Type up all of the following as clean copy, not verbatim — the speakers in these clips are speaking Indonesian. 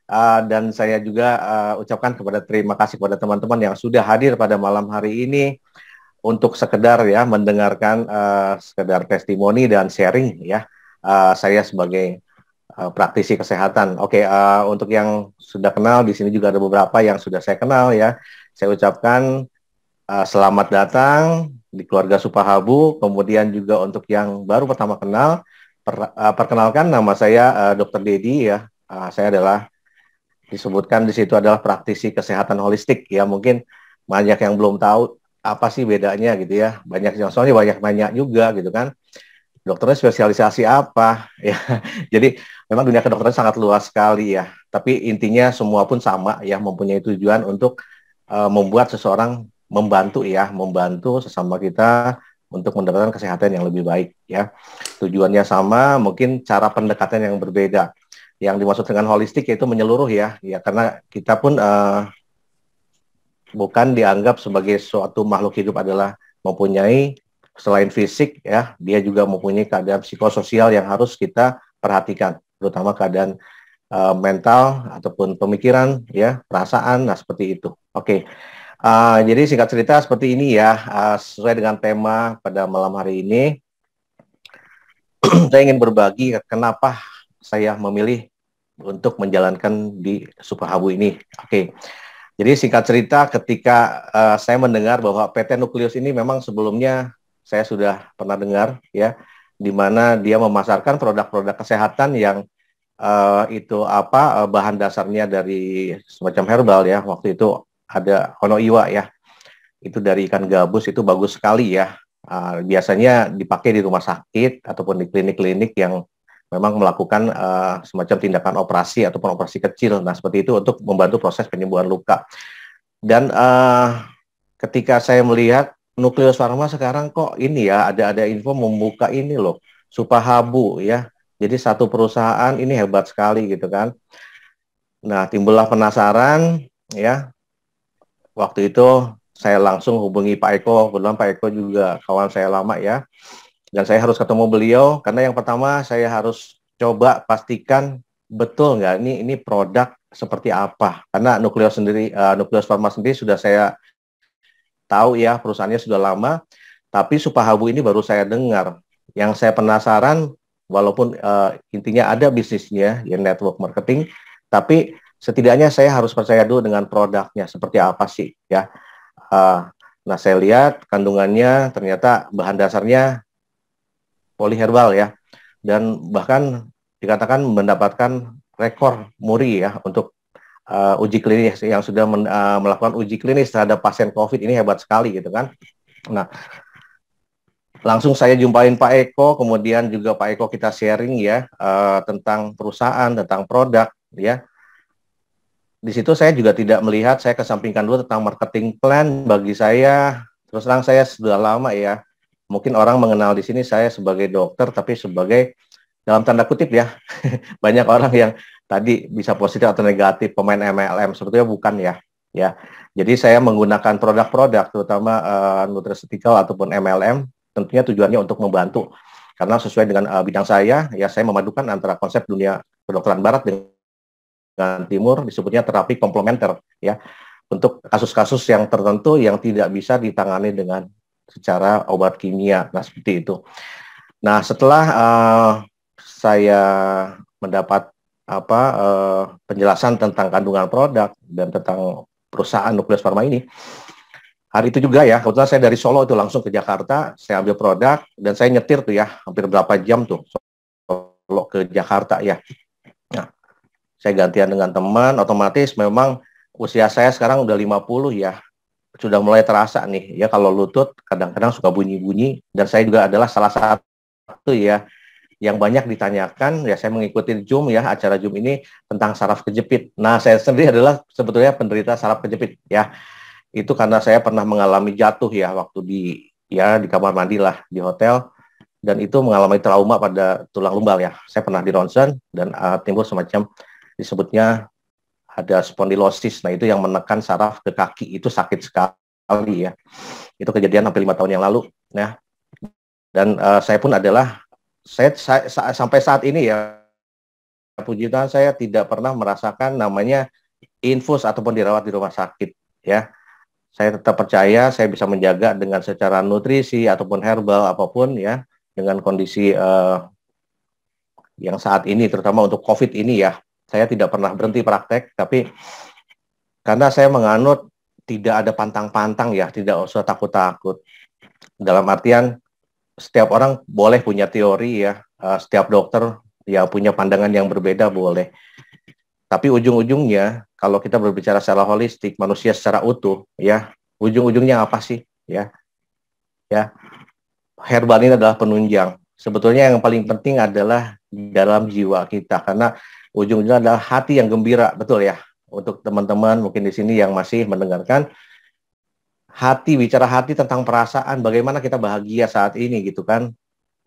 Dan saya juga ucapkan terima kasih kepada teman-teman yang sudah hadir pada malam hari ini untuk sekedar ya mendengarkan sekedar testimoni dan sharing ya. Saya sebagai praktisi kesehatan. Oke, untuk yang sudah kenal di sini juga ada beberapa yang sudah saya kenal ya. Saya ucapkan selamat datang di keluarga Supahabu. Kemudian juga untuk yang baru pertama kenal, perkenalkan nama saya Dr. Dedi ya. Saya adalah disebutkan di situ adalah praktisi kesehatan holistik ya. Mungkin banyak yang belum tahu apa sih bedanya gitu ya. Banyak yang soalnya banyak nanya juga gitu kan. Dokternya spesialisasi apa ya. Jadi memang dunia kedokteran sangat luas sekali ya. Tapi intinya semua pun sama ya, mempunyai tujuan untuk membuat seseorang membantu ya, membantu sesama kita untuk mendapatkan kesehatan yang lebih baik ya. Tujuannya sama, mungkin cara pendekatan yang berbeda. Yang dimaksud dengan holistik yaitu menyeluruh ya, ya karena kita pun bukan dianggap sebagai suatu makhluk hidup adalah mempunyai selain fisik ya, dia juga mempunyai keadaan psikososial yang harus kita perhatikan, terutama keadaan mental ataupun pemikiran ya, perasaan, nah seperti itu. Oke. Jadi singkat cerita seperti ini ya, sesuai dengan tema pada malam hari ini, saya ingin berbagi kenapa saya memilih untuk menjalankan di Supahabu ini. Oke. Jadi singkat cerita ketika saya mendengar bahwa PT Nuklius ini memang sebelumnya saya sudah pernah dengar ya, di mana dia memasarkan produk-produk kesehatan yang itu bahan dasarnya dari semacam herbal ya. Waktu itu ada Ono Iwa ya, itu dari ikan gabus, itu bagus sekali ya. Biasanya dipakai di rumah sakit ataupun di klinik-klinik yang memang melakukan semacam tindakan operasi ataupun operasi kecil. Nah seperti itu untuk membantu proses penyembuhan luka. Dan ketika saya melihat Nukleus Pharma sekarang kok ini ya ada info membuka ini loh, Supahabu ya. Jadi satu perusahaan ini hebat sekali gitu kan. Nah timbullah penasaran ya. Waktu itu saya langsung hubungi Pak Eko, kebetulan Pak Eko juga kawan saya lama ya. Dan saya harus ketemu beliau karena yang pertama saya harus coba pastikan betul nggak ini produk seperti apa. Karena Nukleus Pharma sendiri sudah saya tahu ya, perusahaannya sudah lama, tapi Supahabu ini baru saya dengar. Yang saya penasaran, walaupun intinya ada bisnisnya, ya network marketing, tapi setidaknya saya harus percaya dulu dengan produknya, seperti apa sih ya. Uh, nah, saya lihat kandungannya ternyata bahan dasarnya poliherbal ya, dan bahkan dikatakan mendapatkan rekor muri ya untuk uji klinis yang sudah melakukan uji klinis terhadap pasien COVID ini hebat sekali gitu kan. Nah, langsung saya jumpain Pak Eko, kemudian juga Pak Eko kita sharing ya tentang perusahaan, tentang produk ya. Di situ saya juga tidak melihat, saya kesampingkan dulu tentang marketing plan bagi saya. Terus terang saya sudah lama ya. Mungkin orang mengenal di sini saya sebagai dokter, tapi sebagai dalam tanda kutip ya. Banyak orang yang tadi bisa positif atau negatif pemain MLM, sebetulnya bukan ya. Ya, jadi saya menggunakan produk-produk terutama nutraceutical ataupun MLM, tentunya tujuannya untuk membantu karena sesuai dengan bidang saya, ya saya memadukan antara konsep dunia kedokteran barat dengan timur, disebutnya terapi komplementer ya, untuk kasus-kasus yang tertentu yang tidak bisa ditangani dengan secara obat kimia. Nah seperti itu. Nah setelah saya mendapat penjelasan tentang kandungan produk dan tentang perusahaan Nukleus Pharma ini, hari itu juga ya, kebetulan saya dari Solo itu langsung ke Jakarta, saya ambil produk dan saya nyetir tuh ya, hampir berapa jam tuh Solo ke Jakarta ya. Nah, saya gantian dengan teman, otomatis memang usia saya sekarang udah 50 ya, sudah mulai terasa nih ya, kalau lutut kadang-kadang suka bunyi-bunyi, dan saya juga adalah salah satu ya yang banyak ditanyakan ya. Saya mengikuti Zoom ya, acara Zoom ini tentang saraf kejepit. Nah saya sendiri adalah sebetulnya penderita saraf kejepit ya, itu karena saya pernah mengalami jatuh ya waktu di kamar mandi lah di hotel, dan itu mengalami trauma pada tulang lumbal ya. Saya pernah di ronsen dan timbul semacam disebutnya ada spondilosis. Nah itu yang menekan saraf ke kaki, itu sakit sekali ya. Itu kejadian hampir 5 tahun yang lalu ya. Dan saya pun adalah, saya sampai saat ini ya, puji Tuhan saya tidak pernah merasakan namanya infus ataupun dirawat di rumah sakit ya. Saya tetap percaya saya bisa menjaga dengan secara nutrisi ataupun herbal apapun ya, dengan kondisi yang saat ini terutama untuk COVID ini ya. Saya tidak pernah berhenti praktek, tapi karena saya menganut tidak ada pantang-pantang ya, tidak usah takut-takut. Dalam artian setiap orang boleh punya teori ya, setiap dokter ya punya pandangan yang berbeda boleh. Tapi ujung-ujungnya kalau kita berbicara secara holistik, manusia secara utuh ya, ujung-ujungnya apa sih? Ya, herbal ini adalah penunjang. Sebetulnya yang paling penting adalah dalam jiwa kita, karena ujung-ujungnya adalah hati yang gembira, betul ya. Untuk teman-teman mungkin di sini yang masih mendengarkan, hati, bicara hati tentang perasaan, bagaimana kita bahagia saat ini gitu kan.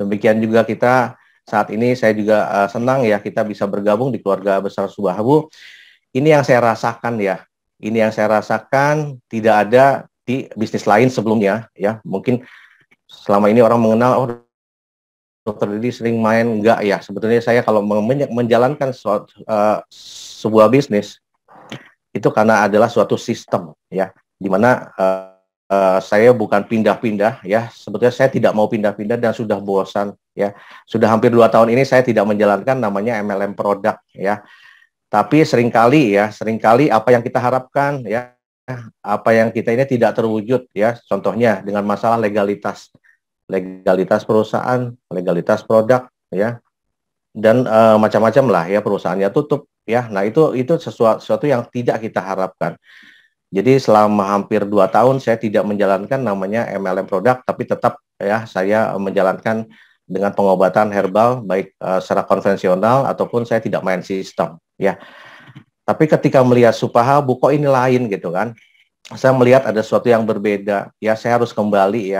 Demikian juga kita saat ini, saya juga senang ya kita bisa bergabung di keluarga besar Subahabu. Ini yang saya rasakan ya, ini yang saya rasakan tidak ada di bisnis lain sebelumnya ya. Mungkin selama ini orang mengenal, oh dokter Didi sering main, enggak ya. Sebetulnya saya kalau menjalankan sebuah bisnis, itu karena adalah suatu sistem ya, di mana saya bukan pindah-pindah ya. Sebetulnya saya tidak mau pindah-pindah dan sudah bosan ya. Sudah hampir 2 tahun ini saya tidak menjalankan namanya MLM produk ya. Tapi seringkali apa yang kita harapkan ya, apa yang kita ini tidak terwujud ya. Contohnya dengan masalah legalitas perusahaan, legalitas produk ya, dan macam-macam lah ya, perusahaannya tutup ya. Nah itu sesuatu yang tidak kita harapkan. Jadi selama hampir 2 tahun saya tidak menjalankan namanya MLM produk, tapi tetap ya saya menjalankan dengan pengobatan herbal baik secara konvensional ataupun saya tidak main sistem ya. Tapi ketika melihat Supahabu kok ini lain gitu kan, saya melihat ada sesuatu yang berbeda ya. Saya harus kembali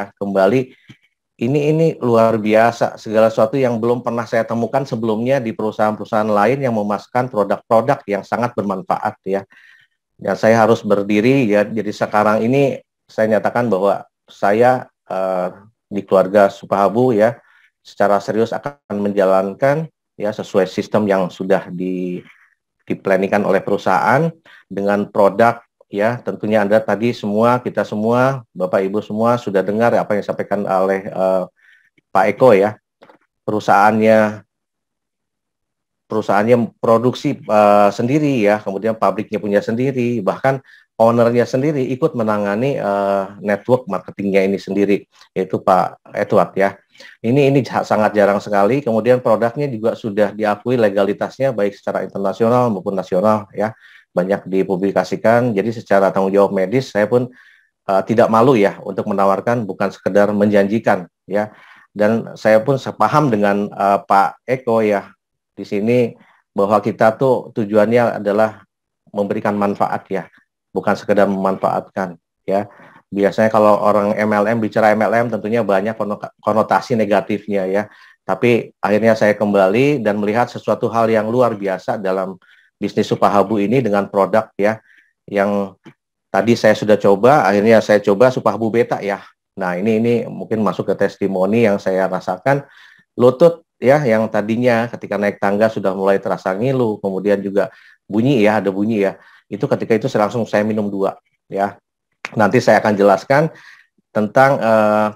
ini luar biasa, segala sesuatu yang belum pernah saya temukan sebelumnya di perusahaan-perusahaan lain yang memasukkan produk-produk yang sangat bermanfaat ya. Dan saya harus berdiri ya. Jadi sekarang ini saya nyatakan bahwa saya di keluarga Supahabu ya secara serius akan menjalankan ya sesuai sistem yang sudah diplanningkan oleh perusahaan dengan produk ya. Tentunya Anda tadi semua, kita semua, Bapak Ibu semua sudah dengar apa yang disampaikan oleh Pak Eko ya. Perusahaannya produksi sendiri ya, kemudian pabriknya punya sendiri, bahkan ownernya sendiri ikut menangani network marketingnya ini sendiri, yaitu Pak Edward ya. Ini sangat jarang sekali. Kemudian produknya juga sudah diakui legalitasnya baik secara internasional maupun nasional ya, banyak dipublikasikan. Jadi secara tanggung jawab medis saya pun tidak malu ya untuk menawarkan, bukan sekedar menjanjikan ya. Dan saya pun sepaham dengan Pak Eko ya di sini, bahwa kita tuh tujuannya adalah memberikan manfaat ya, bukan sekedar memanfaatkan ya. Biasanya kalau orang MLM, bicara MLM tentunya banyak konotasi negatifnya ya. Tapi akhirnya saya kembali dan melihat sesuatu hal yang luar biasa dalam bisnis Supahabu ini dengan produk ya, yang tadi saya sudah coba, akhirnya saya coba Supahabu Beta ya. Nah ini mungkin masuk ke testimoni yang saya rasakan. Lutut ya, yang tadinya ketika naik tangga sudah mulai terasa ngilu, kemudian juga bunyi ya, ada bunyi ya. Itu ketika itu langsung saya minum 2 ya. Nanti saya akan jelaskan tentang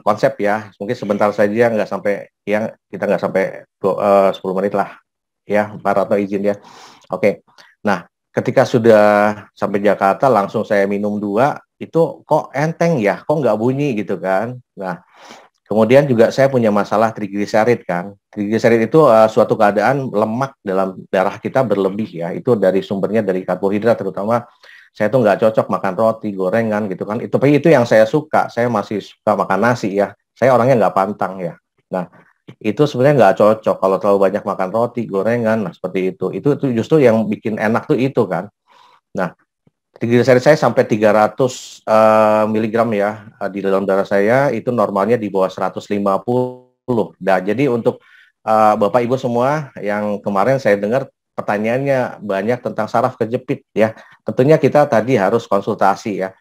konsep ya. Mungkin sebentar saja, nggak sampai yang kita nggak sampai 10 menit lah ya, Pak Ratno izin ya. Oke. Nah, ketika sudah sampai Jakarta langsung saya minum 2, itu kok enteng ya, kok nggak bunyi gitu kan. Nah, kemudian juga saya punya masalah trigliserid kan. Trigliserid itu suatu keadaan lemak dalam darah kita berlebih ya. Itu dari sumbernya dari karbohidrat, terutama saya tuh nggak cocok makan roti, gorengan gitu kan. Itu yang saya suka. Saya masih suka makan nasi ya. Saya orangnya nggak pantang ya. Nah, itu sebenarnya nggak cocok kalau terlalu banyak makan roti, gorengan, nah seperti itu. Itu justru yang bikin enak tuh itu kan. Nah, trigliserid saya sampai 300 miligram ya di dalam darah saya, itu normalnya di bawah 150. Nah, jadi untuk Bapak Ibu semua yang kemarin saya dengar pertanyaannya banyak tentang saraf kejepit ya. Tentunya kita tadi harus konsultasi ya.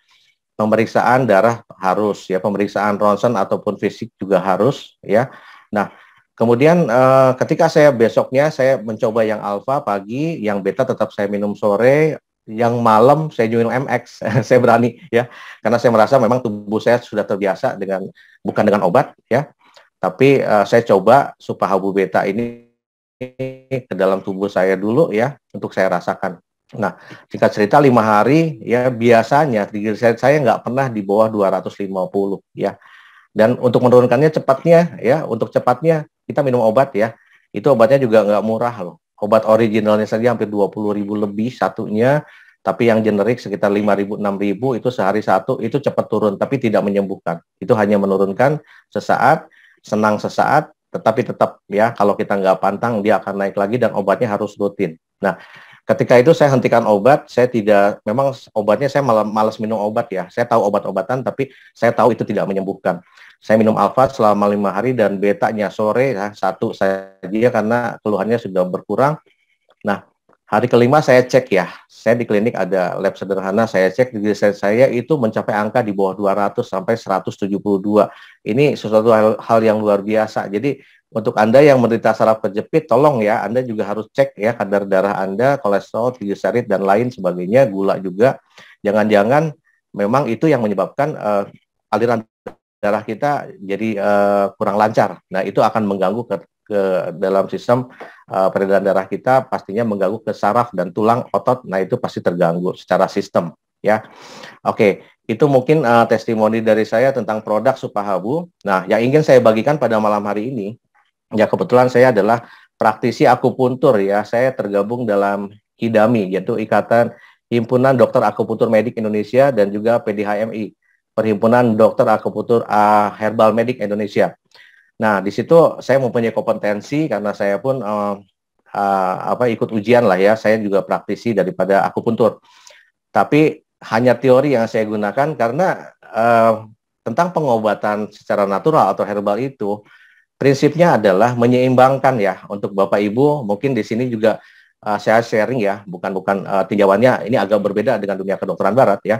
Pemeriksaan darah harus ya, pemeriksaan ronsen ataupun fisik juga harus ya. Nah, Kemudian ketika saya besoknya saya mencoba yang alfa pagi, yang beta tetap saya minum sore, yang malam saya minum MX. Saya berani ya, karena saya merasa memang tubuh saya sudah terbiasa dengan bukan dengan obat ya, tapi saya coba Supahabu beta ini ke dalam tubuh saya dulu ya untuk saya rasakan. Nah, singkat cerita 5 hari ya biasanya triglyceride saya nggak pernah di bawah 250 ya. Dan untuk menurunkannya cepatnya ya, untuk cepatnya kita minum obat ya. Itu obatnya juga nggak murah loh. Obat originalnya saja hampir 20.000 lebih satunya, tapi yang generik sekitar 5.000 6.000 itu sehari satu, itu cepat turun tapi tidak menyembuhkan. Itu hanya menurunkan sesaat, senang sesaat, tetapi tetap ya kalau kita nggak pantang dia akan naik lagi dan obatnya harus rutin. Nah, ketika itu saya hentikan obat, saya tidak, memang obatnya saya malas minum obat ya. Saya tahu obat-obatan, tapi saya tahu itu tidak menyembuhkan. Saya minum alfa selama 5 hari dan betanya sore ya, satu saja karena keluhannya sudah berkurang. Nah, hari kelima saya cek ya, saya di klinik ada lab sederhana, saya cek di saya itu mencapai angka di bawah 200 sampai 172. Ini sesuatu hal yang luar biasa. Jadi untuk Anda yang menderita saraf kejepit, tolong ya, Anda juga harus cek ya kadar darah Anda, kolesterol, trigliserid, dan lain sebagainya, gula juga. Jangan-jangan memang itu yang menyebabkan aliran darah kita jadi kurang lancar. Nah, itu akan mengganggu ke dalam sistem peredaran darah kita, pastinya mengganggu ke saraf dan tulang otot. Nah, itu pasti terganggu secara sistem ya. Oke, itu mungkin testimoni dari saya tentang produk Supahabu. Nah, yang ingin saya bagikan pada malam hari ini, ya kebetulan saya adalah praktisi akupuntur ya. Saya tergabung dalam HIDAMI, yaitu Ikatan Himpunan Dokter Akupuntur Medik Indonesia, dan juga PDHMI, Perhimpunan Dokter Akupuntur Herbal Medik Indonesia. Nah, di situ saya mempunyai kompetensi karena saya pun ikut ujian lah ya. Saya juga praktisi daripada akupuntur. Tapi hanya teori yang saya gunakan karena tentang pengobatan secara natural atau herbal itu prinsipnya adalah menyeimbangkan ya. Untuk Bapak Ibu mungkin di sini juga saya sharing ya, bukan tinjauannya ini agak berbeda dengan dunia kedokteran barat ya.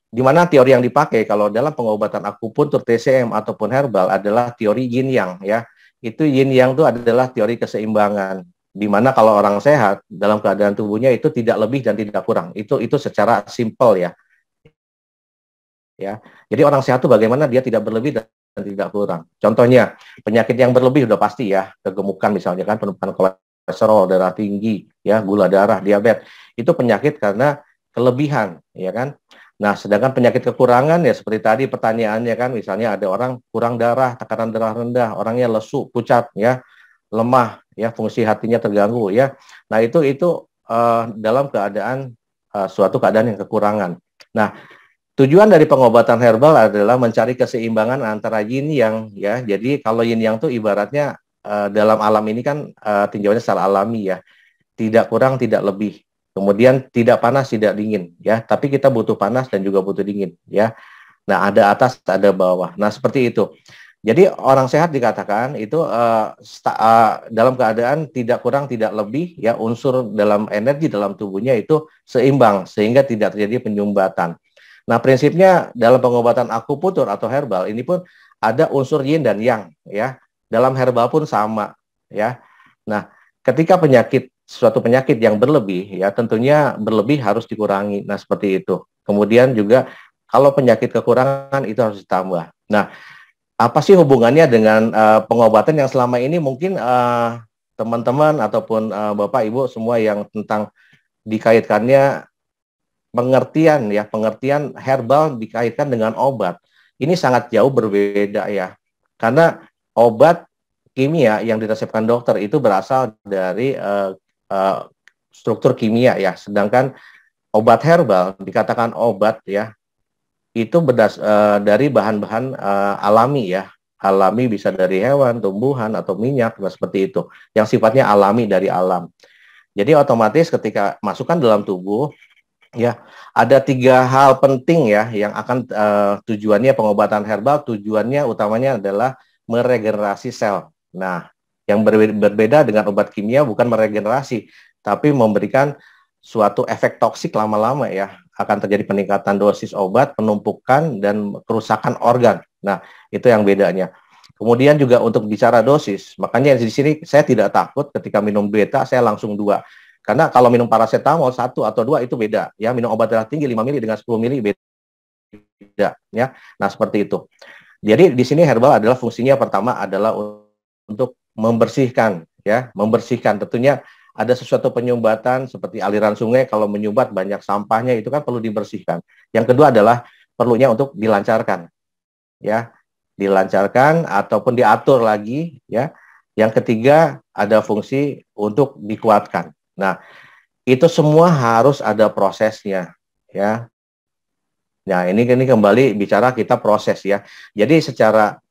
Di mana teori yang dipakai kalau dalam pengobatan akupuntur, TCM ataupun herbal adalah teori yin yang ya. Itu yin yang itu adalah teori keseimbangan. Di mana kalau orang sehat dalam keadaan tubuhnya itu tidak lebih dan tidak kurang. Itu secara simpel ya. Ya. Jadi orang sehat itu bagaimana dia tidak berlebih dan tidak kurang. Contohnya penyakit yang berlebih udah pasti ya, kegemukan misalnya kan, penumpukan kolesterol, darah tinggi, ya, gula darah, diabetes. Itu penyakit karena kelebihan, ya kan? Nah, sedangkan penyakit kekurangan ya seperti tadi pertanyaannya kan, misalnya ada orang kurang darah, tekanan darah rendah, orangnya lesu, pucat, ya, lemah, ya, fungsi hatinya terganggu, ya. Nah, itu dalam keadaan suatu keadaan yang kekurangan. Nah, tujuan dari pengobatan herbal adalah mencari keseimbangan antara yin yang, ya. Jadi kalau yin yang tuh ibaratnya dalam alam ini kan tinjauannya secara alami ya, tidak kurang, tidak lebih. Kemudian tidak panas, tidak dingin, ya. Tapi kita butuh panas dan juga butuh dingin, ya. Nah, ada atas, ada bawah. Nah, seperti itu. Jadi orang sehat dikatakan itu dalam keadaan tidak kurang, tidak lebih, ya. Unsur dalam energi dalam tubuhnya itu seimbang sehingga tidak terjadi penyumbatan. Nah, prinsipnya dalam pengobatan akupuntur atau herbal ini pun ada unsur yin dan yang, ya. Dalam herbal pun sama, ya. Nah, ketika suatu penyakit yang berlebih, ya tentunya berlebih harus dikurangi. Nah, seperti itu. Kemudian juga kalau penyakit kekurangan itu harus ditambah. Nah, apa sih hubungannya dengan pengobatan yang selama ini mungkin teman-teman ataupun Bapak Ibu semua yang tentang dikaitkannya pengertian herbal dikaitkan dengan obat. Ini sangat jauh berbeda ya. Karena obat kimia yang diresepkan dokter itu berasal dari struktur kimia ya, sedangkan obat herbal dikatakan obat ya itu dari bahan-bahan alami ya, alami bisa dari hewan, tumbuhan atau minyak, nah, seperti itu yang sifatnya alami dari alam. Jadi otomatis ketika masukkan dalam tubuh ya ada 3 hal penting ya yang akan tujuannya pengobatan herbal, tujuannya utamanya adalah meregenerasi sel. Nah, yang berbeda dengan obat kimia bukan meregenerasi, tapi memberikan suatu efek toksik lama-lama ya. Akan terjadi peningkatan dosis obat, penumpukan, dan kerusakan organ. Nah, itu yang bedanya. Kemudian juga untuk bicara dosis, makanya di sini saya tidak takut ketika minum beta saya langsung 2. Karena kalau minum paracetamol 1 atau 2 itu beda, ya. Minum obat darah tinggi 5 mili dengan 10 mili beda, ya. Nah, seperti itu. Jadi di sini herbal adalah fungsinya pertama adalah untuk membersihkan, ya, membersihkan. Tentunya ada sesuatu penyumbatan seperti aliran sungai, kalau menyumbat banyak sampahnya itu kan perlu dibersihkan. Yang kedua adalah perlunya untuk dilancarkan, ya, dilancarkan ataupun diatur lagi, ya. Yang ketiga ada fungsi untuk dikuatkan. Nah, itu semua harus ada prosesnya, ya. Nah, ini kembali bicara kita proses, ya. Jadi secara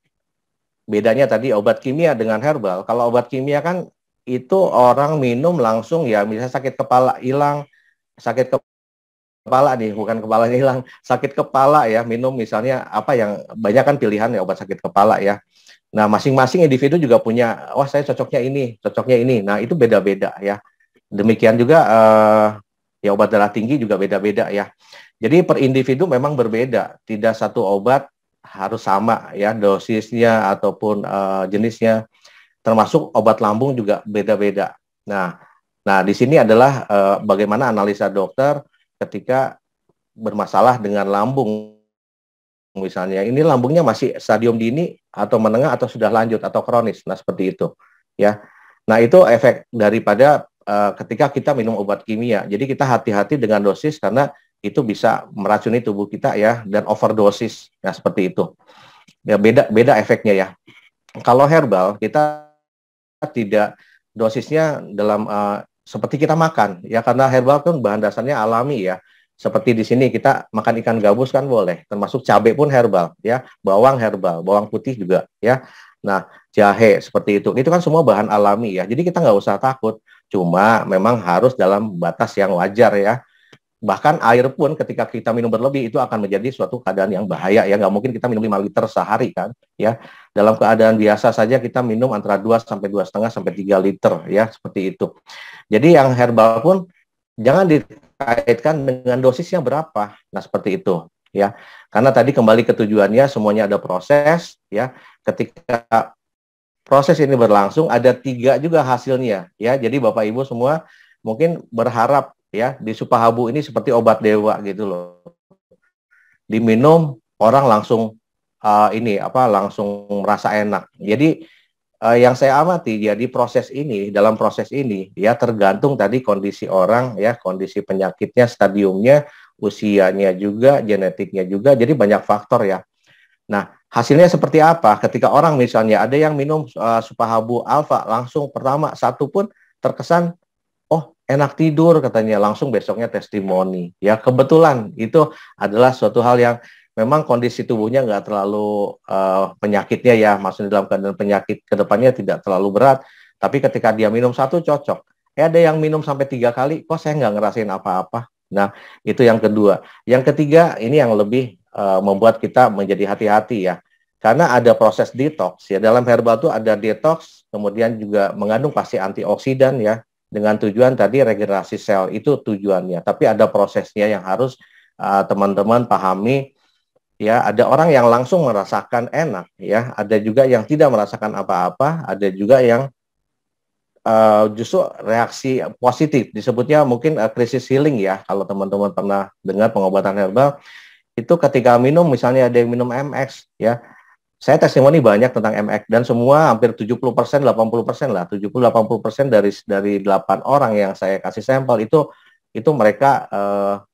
bedanya tadi obat kimia dengan herbal. Kalau obat kimia kan itu orang minum langsung, ya, misalnya sakit kepala hilang, sakit kepala nih, bukan kepalanya hilang, sakit kepala, ya, minum misalnya apa yang banyak kan pilihan ya obat sakit kepala, ya. Nah, masing-masing individu juga punya, wah saya cocoknya ini, cocoknya ini. Nah, itu beda-beda, ya. Demikian juga ya obat darah tinggi juga beda-beda, ya. Jadi per individu memang berbeda, tidak satu obat harus sama, ya, dosisnya ataupun jenisnya. Termasuk obat lambung juga beda-beda. Nah, di sini adalah bagaimana analisa dokter ketika bermasalah dengan lambung. Misalnya, ini lambungnya masih stadium dini atau menengah atau sudah lanjut atau kronis. Nah, seperti itu, ya. Nah, itu efek daripada ketika kita minum obat kimia. Jadi kita hati-hati dengan dosis karena itu bisa meracuni tubuh kita, ya, dan overdosis. Nah, seperti itu. Ya, beda efeknya, ya. Kalau herbal kita tidak dosisnya dalam seperti kita makan, ya, karena herbal kan bahan dasarnya alami, ya. Seperti di sini kita makan ikan gabus kan boleh, termasuk cabai pun herbal, ya, bawang herbal, bawang putih juga, ya. Nah, jahe seperti itu kan semua bahan alami, ya. Jadi kita nggak usah takut, cuma memang harus dalam batas yang wajar, ya. Bahkan air pun ketika kita minum berlebih itu akan menjadi suatu keadaan yang bahaya, ya. Nggak mungkin kita minum 5 liter sehari kan, ya. Dalam keadaan biasa saja kita minum antara 2 sampai 2,5 sampai 3 liter, ya, seperti itu. Jadi yang herbal pun jangan dikaitkan dengan dosisnya berapa. Nah, seperti itu, ya. Karena tadi kembali ke tujuannya semuanya ada proses, ya. Ketika proses ini berlangsung ada 3 juga hasilnya, ya. Jadi Bapak Ibu semua mungkin berharap, ya, di Supahabu ini seperti obat dewa gitu loh. Diminum orang langsung langsung merasa enak. Jadi yang saya amati jadi dalam proses ini, ya, tergantung tadi kondisi orang, ya, kondisi penyakitnya, stadiumnya, usianya juga, genetiknya juga. Jadi banyak faktor, ya. Nah, hasilnya seperti apa? Ketika orang misalnya ada yang minum Supahabu Alfa langsung pertama satu pun terkesan, oh, enak tidur katanya, langsung besoknya testimoni. Ya, kebetulan itu adalah suatu hal yang memang kondisi tubuhnya nggak terlalu penyakitnya, ya, maksudnya dalam keadaan penyakit kedepannya tidak terlalu berat, tapi ketika dia minum satu cocok. Ada yang minum sampai 3 kali, kok saya nggak ngerasain apa-apa. Nah, itu yang kedua. Yang ketiga, ini yang lebih membuat kita menjadi hati-hati, ya. Karena ada proses detox, ya. Dalam herbal itu ada detox, kemudian juga mengandung pasti antioksidan, ya, dengan tujuan tadi regenerasi sel, itu tujuannya. Tapi ada prosesnya yang harus teman-teman pahami, ya. Ada orang yang langsung merasakan enak, ya. Ada juga yang tidak merasakan apa-apa, ada juga yang justru reaksi positif, disebutnya mungkin krisis healing, ya. Kalau teman-teman pernah dengar pengobatan herbal, itu ketika minum, misalnya ada yang minum MX, ya. Saya testimoni banyak tentang MX dan semua hampir 70%, 80% lah, 70-80% dari 8 orang yang saya kasih sampel itu mereka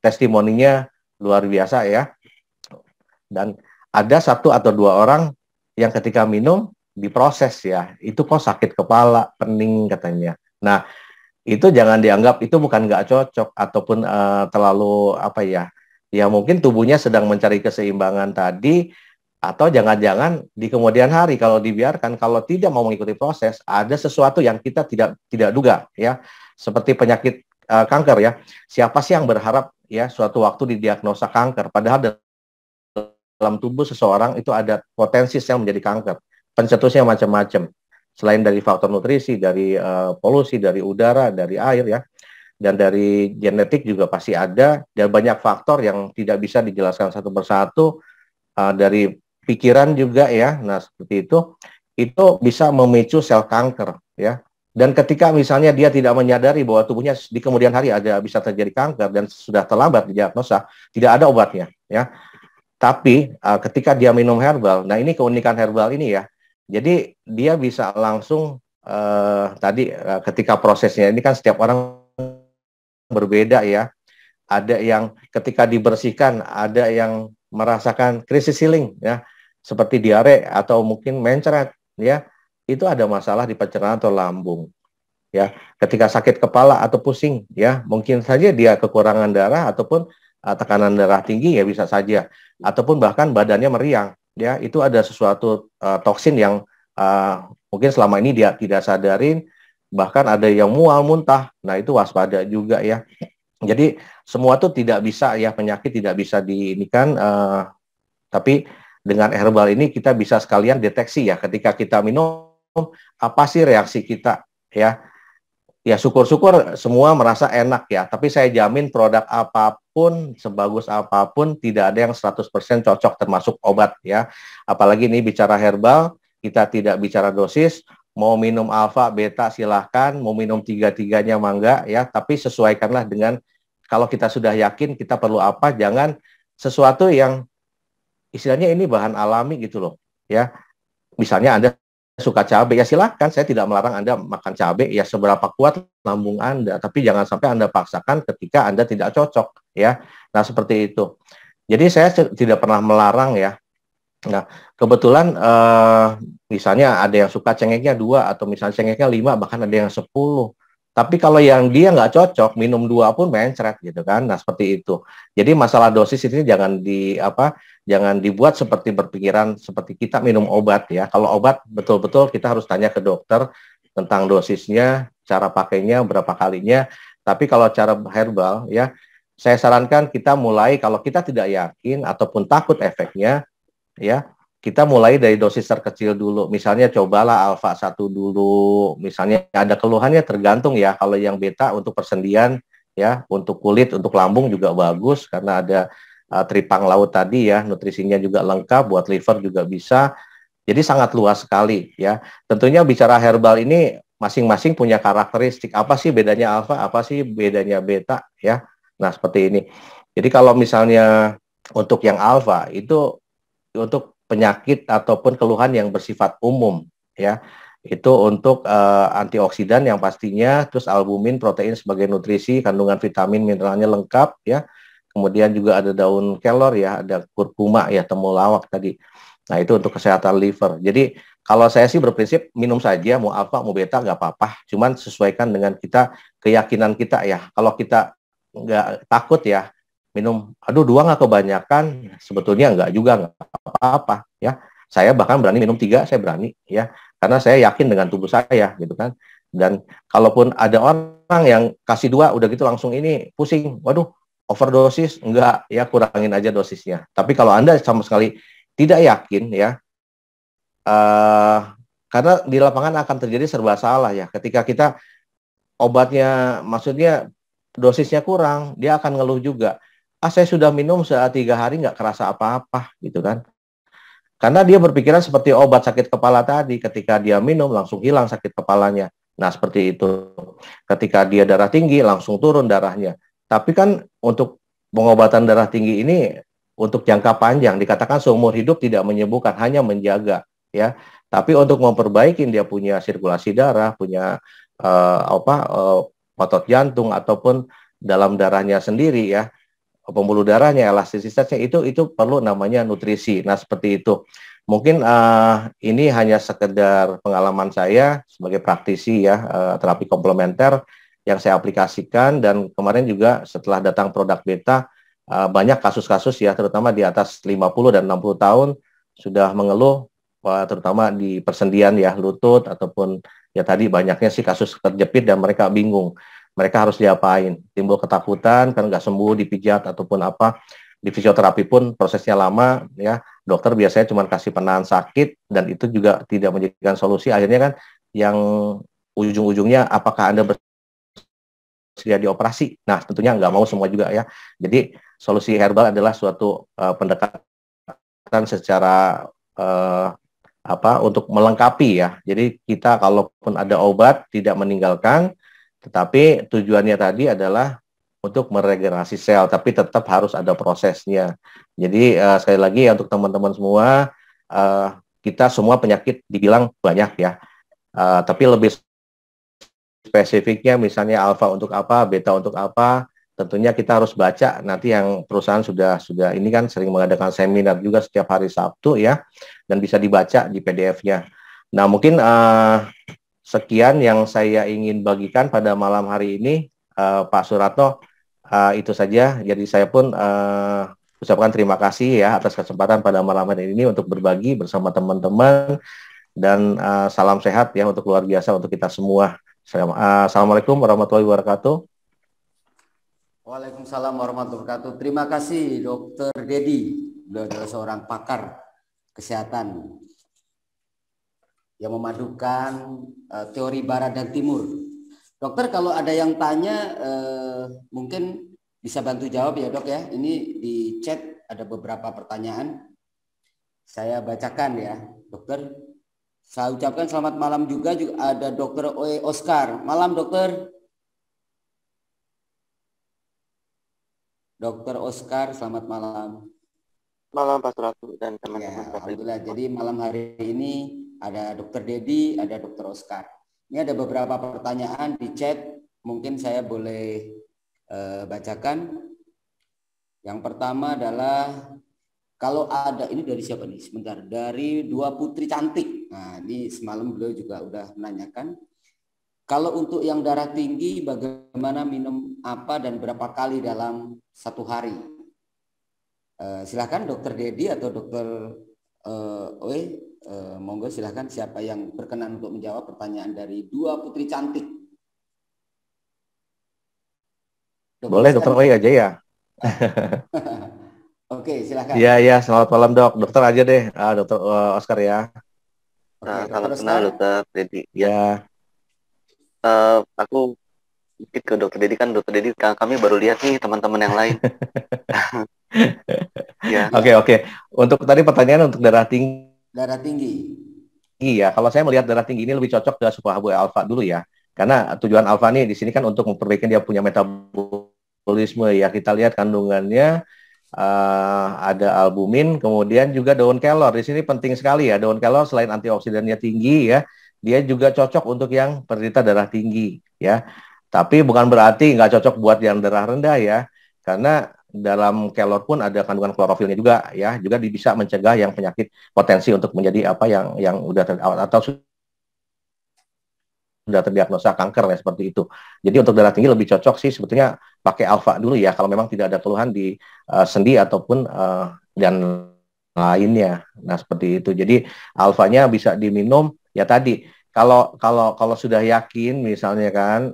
testimoninya luar biasa, ya. Dan ada 1 atau 2 orang yang ketika minum diproses, ya, itu kok sakit kepala, pening katanya. Nah, itu jangan dianggap itu bukan nggak cocok ataupun terlalu apa, ya. Ya mungkin tubuhnya sedang mencari keseimbangan tadi, atau jangan-jangan di kemudian hari kalau dibiarkan, kalau tidak mau mengikuti proses, ada sesuatu yang kita tidak duga, ya. Seperti penyakit kanker, ya. Siapa sih yang berharap, ya, suatu waktu didiagnosa kanker, padahal dalam tubuh seseorang itu ada potensi sel menjadi kanker. Pencetusnya macam-macam. Selain dari faktor nutrisi, dari polusi, dari udara, dari air, ya. Dan dari genetik juga pasti ada, dan banyak faktor yang tidak bisa dijelaskan satu persatu, dari pikiran juga, ya. Nah, seperti itu. itu bisa memicu sel kanker ya. Dan ketika misalnya dia tidak menyadari bahwa tubuhnya di kemudian hari ada bisa terjadi kanker dan sudah terlambat didiagnosa, tidak ada obatnya ya. Tapi ketika dia minum herbal, nah ini keunikan herbal ini ya. Jadi dia bisa langsung ketika prosesnya ini kan setiap orang berbeda ya. Ada yang ketika dibersihkan, ada yang merasakan krisis healing ya, seperti diare atau mungkin mencret ya. Itu ada masalah di pencernaan atau lambung ya. Ketika sakit kepala atau pusing ya, mungkin saja dia kekurangan darah ataupun tekanan darah tinggi ya bisa saja, ataupun bahkan badannya meriang ya. Itu ada sesuatu toksin yang mungkin selama ini dia tidak sadarin, bahkan ada yang mual muntah. Nah itu waspada juga ya. Jadi semua tuh tidak bisa ya, penyakit tidak bisa diinikan, tapi dengan herbal ini kita bisa sekalian deteksi ya, ketika kita minum apa sih reaksi kita ya. Ya syukur-syukur semua merasa enak ya, tapi saya jamin produk apapun, sebagus apapun, tidak ada yang 100% cocok termasuk obat ya. Apalagi ini bicara herbal, kita tidak bicara dosis, mau minum alfa, beta silahkan, mau minum tiga-tiganya mangga ya, tapi sesuaikanlah dengan, kalau kita sudah yakin kita perlu apa, jangan sesuatu yang istilahnya ini bahan alami gitu loh ya. Misalnya Anda suka cabai, ya silakan, saya tidak melarang Anda makan cabai ya seberapa kuat lambung Anda, tapi jangan sampai Anda paksakan ketika Anda tidak cocok ya. Nah, seperti itu. Jadi saya tidak pernah melarang ya. Nah, kebetulan misalnya ada yang suka cengeknya 2 atau misalnya cengeknya 5, bahkan ada yang 10. Tapi kalau yang dia nggak cocok, minum 2 pun mencret gitu kan. Nah, seperti itu. Jadi masalah dosis ini jangan dibuat seperti berpikiran seperti kita minum obat ya. Kalau obat betul-betul kita harus tanya ke dokter tentang dosisnya, cara pakainya, berapa kalinya. Tapi kalau cara herbal ya, saya sarankan kita mulai, kalau kita tidak yakin ataupun takut efeknya ya, kita mulai dari dosis terkecil dulu. Misalnya cobalah alfa 1 dulu. Misalnya ada keluhannya, tergantung ya. Kalau yang beta untuk persendian ya, untuk kulit, untuk lambung juga bagus karena ada tripang laut tadi ya, nutrisinya juga lengkap, buat liver juga bisa. Jadi sangat luas sekali ya. Tentunya bicara herbal ini masing-masing punya karakteristik. Apa sih bedanya alfa, apa sih bedanya beta ya. Nah, seperti ini. Jadi kalau misalnya untuk yang alfa itu untuk penyakit ataupun keluhan yang bersifat umum ya, itu untuk antioksidan yang pastinya, terus albumin, protein sebagai nutrisi, kandungan vitamin mineralnya lengkap ya, kemudian juga ada daun kelor ya, ada kurkuma ya, temulawak tadi. Nah itu untuk kesehatan liver. Jadi kalau saya sih berprinsip minum saja, mau alfa mau beta nggak apa-apa, cuman sesuaikan dengan kita, keyakinan kita ya. Kalau kita nggak takut ya minum, aduh 2 nggak kebanyakan, sebetulnya nggak juga, nggak apa-apa ya. Saya bahkan berani minum 3, saya berani ya, karena saya yakin dengan tubuh saya gitu kan. Dan kalaupun ada orang yang kasih 2 udah gitu langsung ini pusing, waduh overdosis, enggak ya, kurangin aja dosisnya. Tapi kalau Anda sama sekali tidak yakin ya, karena di lapangan akan terjadi serba salah ya, ketika kita obatnya maksudnya dosisnya kurang, dia akan ngeluh juga. Saya sudah minum 3 hari nggak kerasa apa-apa gitu kan. Karena dia berpikiran seperti obat sakit kepala tadi, ketika dia minum langsung hilang sakit kepalanya. Nah, seperti itu. Ketika dia darah tinggi langsung turun darahnya. Tapi kan untuk pengobatan darah tinggi ini untuk jangka panjang, dikatakan seumur hidup, tidak menyembuhkan, hanya menjaga ya. Tapi untuk memperbaiki dia punya sirkulasi darah, punya otot jantung ataupun dalam darahnya sendiri ya, pembuluh darahnya, elastisitasnya, itu perlu namanya nutrisi. Nah, seperti itu. Mungkin ini hanya sekedar pengalaman saya sebagai praktisi ya, terapi komplementer yang saya aplikasikan, dan kemarin juga setelah datang produk beta, banyak kasus-kasus ya, terutama di atas 50 dan 60 tahun sudah mengeluh, terutama di persendian ya, lutut ataupun ya tadi banyaknya sih kasus terjepit dan mereka bingung. Mereka harus diapain, timbul ketakutan kan nggak sembuh, dipijat ataupun apa. Di fisioterapi pun prosesnya lama ya, dokter biasanya cuma kasih penahan sakit dan itu juga tidak menjadikan solusi. Akhirnya kan yang ujung-ujungnya apakah Anda bersedia dioperasi. Nah tentunya nggak mau semua juga ya. Jadi solusi herbal adalah suatu pendekatan secara untuk melengkapi ya. Jadi kita kalaupun ada obat tidak meninggalkan, tetapi tujuannya tadi adalah untuk meregenerasi sel, tapi tetap harus ada prosesnya. Jadi sekali lagi ya untuk teman-teman semua, kita semua penyakit dibilang banyak ya, tapi lebih spesifiknya misalnya alfa untuk apa, beta untuk apa, tentunya kita harus baca. Nanti yang perusahaan sudah ini kan sering mengadakan seminar juga setiap hari Sabtu ya, dan bisa dibaca di PDF-nya. Nah mungkin sekian yang saya ingin bagikan pada malam hari ini, Pak Suratno. Itu saja. Jadi saya pun ucapkan terima kasih ya atas kesempatan pada malam hari ini untuk berbagi bersama teman-teman, dan salam sehat ya untuk luar biasa untuk kita semua. Assalamualaikum warahmatullahi wabarakatuh. Waalaikumsalam warahmatullahi wabarakatuh. Terima kasih Dokter Dedi. Beliau adalah seorang pakar kesehatan yang memadukan teori barat dan timur. Dokter, kalau ada yang tanya mungkin bisa bantu jawab ya dok ya. Ini di chat ada beberapa pertanyaan. Saya bacakan ya dokter. Saya ucapkan selamat malam juga ada Dokter Oe Oscar. Malam dokter. Dokter Oscar, selamat malam. Malam Pak Suratu dan teman-teman. Ya, alhamdulillah. Jadi malam hari ini ada Dokter Dedi, ada Dokter Oscar. Ini ada beberapa pertanyaan di chat. Mungkin saya boleh bacakan. Yang pertama adalah, kalau ada, ini dari siapa nih? Sebentar, dari Dua Putri Cantik. Nah, ini semalam beliau juga udah menanyakan. Kalau untuk yang darah tinggi, bagaimana minum apa dan berapa kali dalam satu hari? Silahkan Dokter Dedi atau Dokter Oe, monggo silahkan siapa yang berkenan untuk menjawab pertanyaan dari Dua Putri Cantik. Boleh Dokter Oe aja ya. Oke, silakan. Iya, selamat malam dok. Dokter aja deh, Dokter Oscar ya. Salam kenal Dokter Dedi. Ya. Aku mungkin ke Dokter Dedi, kan Dokter Dedi kami baru lihat nih teman-teman yang lain. Ya. Oke. Untuk tadi pertanyaan untuk darah tinggi. Darah tinggi. Iya, kalau saya melihat darah tinggi ini lebih cocok ke Superhabu alfa dulu ya. Karena tujuan alfa nih di sini kan untuk memperbaiki dia punya metabolisme ya. Kita lihat kandungannya ada albumin, kemudian juga daun kelor. Di sini penting sekali ya, daun kelor selain antioksidannya tinggi ya, dia juga cocok untuk yang penderita darah tinggi ya. Tapi bukan berarti nggak cocok buat yang darah rendah ya, karena dalam kelor pun ada kandungan klorofilnya juga ya, juga bisa mencegah yang penyakit potensi untuk menjadi apa yang udah atau sudah terdiagnosa kanker ya, seperti itu. Jadi untuk darah tinggi lebih cocok sih sebetulnya pakai alfa dulu ya, kalau memang tidak ada keluhan di sendi ataupun dan lainnya. Nah seperti itu. Jadi alfanya bisa diminum ya tadi. Kalau sudah yakin misalnya kan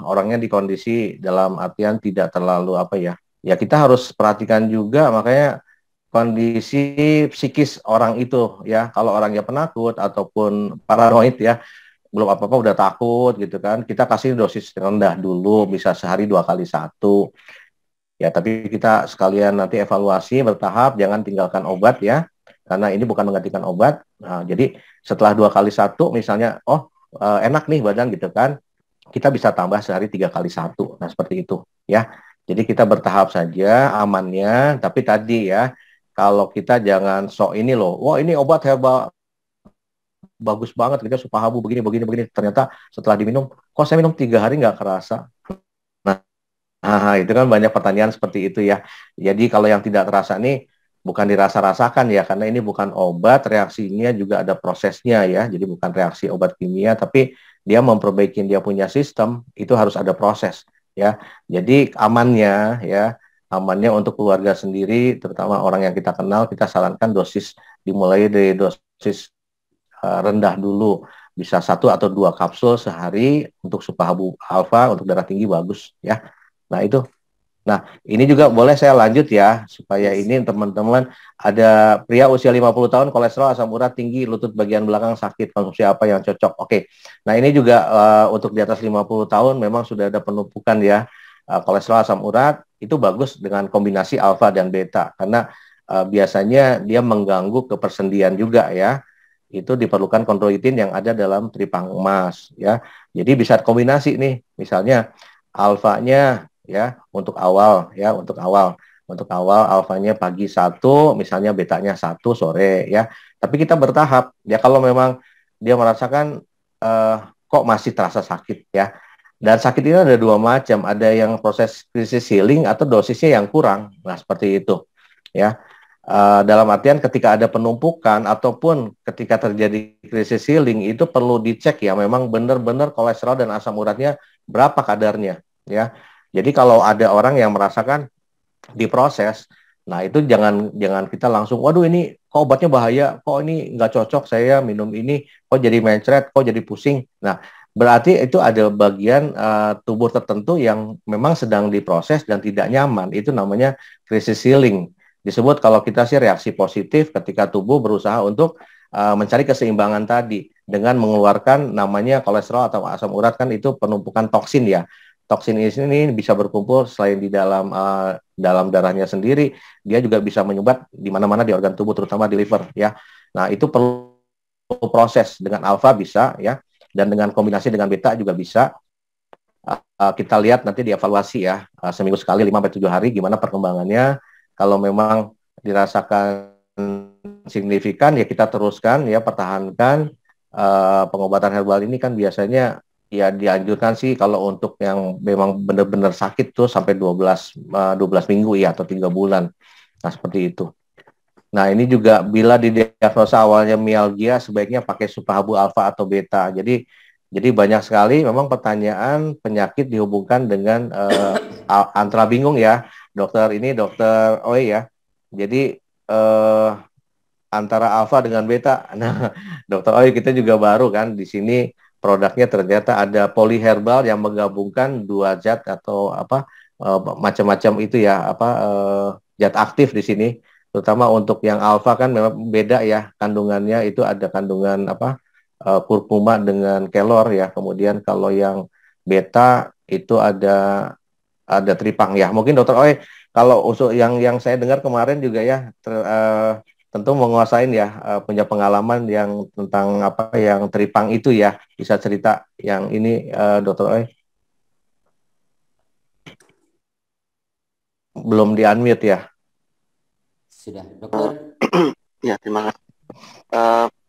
orangnya di kondisi dalam artian tidak terlalu apa ya kita harus perhatikan juga, makanya kondisi psikis orang itu ya. Kalau orangnya penakut ataupun paranoid ya, belum apa-apa udah takut gitu kan, kita kasih dosis rendah dulu, bisa sehari 2 kali 1 ya. Tapi kita sekalian nanti evaluasi bertahap, jangan tinggalkan obat ya, karena ini bukan menggantikan obat. Nah, jadi setelah 2 kali 1 misalnya enak nih badan gitu kan, kita bisa tambah sehari 3 kali 1. Nah seperti itu ya. Jadi kita bertahap saja amannya, tapi tadi ya, kalau kita jangan sok ini loh, wah ini obat hebat, bagus banget, kita Superhabu begini, ternyata setelah diminum, kok saya minum 3 hari nggak kerasa. Nah, itu kan banyak pertanyaan seperti itu ya. Jadi kalau yang tidak terasa nih, bukan dirasa-rasakan ya, karena ini bukan obat, reaksinya juga ada prosesnya ya, jadi bukan reaksi obat kimia, tapi dia memperbaiki dia punya sistem, itu harus ada proses ya. Jadi amannya untuk keluarga sendiri, terutama orang yang kita kenal, kita sarankan dosis dimulai dari dosis rendah dulu, bisa 1 atau 2 kapsul sehari untuk Superhabu alfa, untuk darah tinggi bagus ya. Nah itu. Nah ini juga boleh saya lanjut ya, supaya ini teman-teman, ada pria usia 50 tahun, kolesterol, asam urat tinggi, lutut bagian belakang sakit, konsumsi apa yang cocok? Oke. Nah ini juga untuk di atas 50 tahun memang sudah ada penumpukan ya, kolesterol, asam urat, itu bagus dengan kombinasi alfa dan beta, karena biasanya dia mengganggu kepersendian juga ya. itu diperlukan kondroitin yang ada dalam tripang emas ya. Jadi bisa kombinasi nih, misalnya alfanya ya untuk awal alfanya pagi satu, misalnya betanya satu sore ya. Tapi kita bertahap ya, kalau memang dia merasakan kok masih terasa sakit ya. Dan sakit ini ada dua macam, ada yang proses krisis healing atau dosisnya yang kurang. Nah, seperti itu ya. Dalam artian ketika ada penumpukan ataupun ketika terjadi krisis healing itu perlu dicek ya, memang benar-benar kolesterol dan asam uratnya berapa kadarnya ya. Jadi kalau ada orang yang merasakan diproses, nah itu jangan jangan kita langsung, waduh ini kok obatnya bahaya, kok ini nggak cocok saya minum ini, kok jadi mencret, kok jadi pusing. Nah berarti itu ada bagian tubuh tertentu yang memang sedang diproses dan tidak nyaman. Itu namanya crisis healing. Disebut kalau kita sih reaksi positif ketika tubuh berusaha untuk mencari keseimbangan tadi dengan mengeluarkan namanya kolesterol atau asam urat, kan itu penumpukan toksin ya. Toksin ini bisa berkumpul selain di dalam darahnya sendiri, dia juga bisa menyumbat di mana-mana di organ tubuh, terutama di liver ya. Nah, itu perlu proses dengan alfa bisa ya, dan dengan kombinasi dengan beta juga bisa. Kita lihat nanti dievaluasi ya, seminggu sekali 5-7 hari gimana perkembangannya. Kalau memang dirasakan signifikan ya kita teruskan ya, pertahankan. Pengobatan herbal ini kan biasanya ya dianjurkan sih kalau untuk yang memang benar-benar sakit tuh sampai 12 minggu ya, atau 3 bulan. Nah, seperti itu. Nah, ini juga bila didiagnosa awalnya mialgia sebaiknya pakai supahabu alfa atau beta. Jadi banyak sekali memang pertanyaan penyakit dihubungkan dengan antara bingung ya, dokter Oi ya. Jadi antara alfa dengan beta. Nah, dokter Oi kita juga baru kan di sini produknya ternyata ada poliherbal yang menggabungkan dua zat atau macam-macam itu ya, zat aktif di sini. Terutama untuk yang alfa kan memang beda ya kandungannya, itu ada kandungan kurkuma dengan kelor ya. Kemudian kalau yang beta itu ada tripang ya. Mungkin dokter Oi kalau usul yang saya dengar kemarin juga ya tentu menguasain ya, punya pengalaman yang tentang yang tripang itu ya. Bisa cerita yang ini dokter Oi? Belum di-unmute ya? Sudah, dokter. Ya, terima kasih.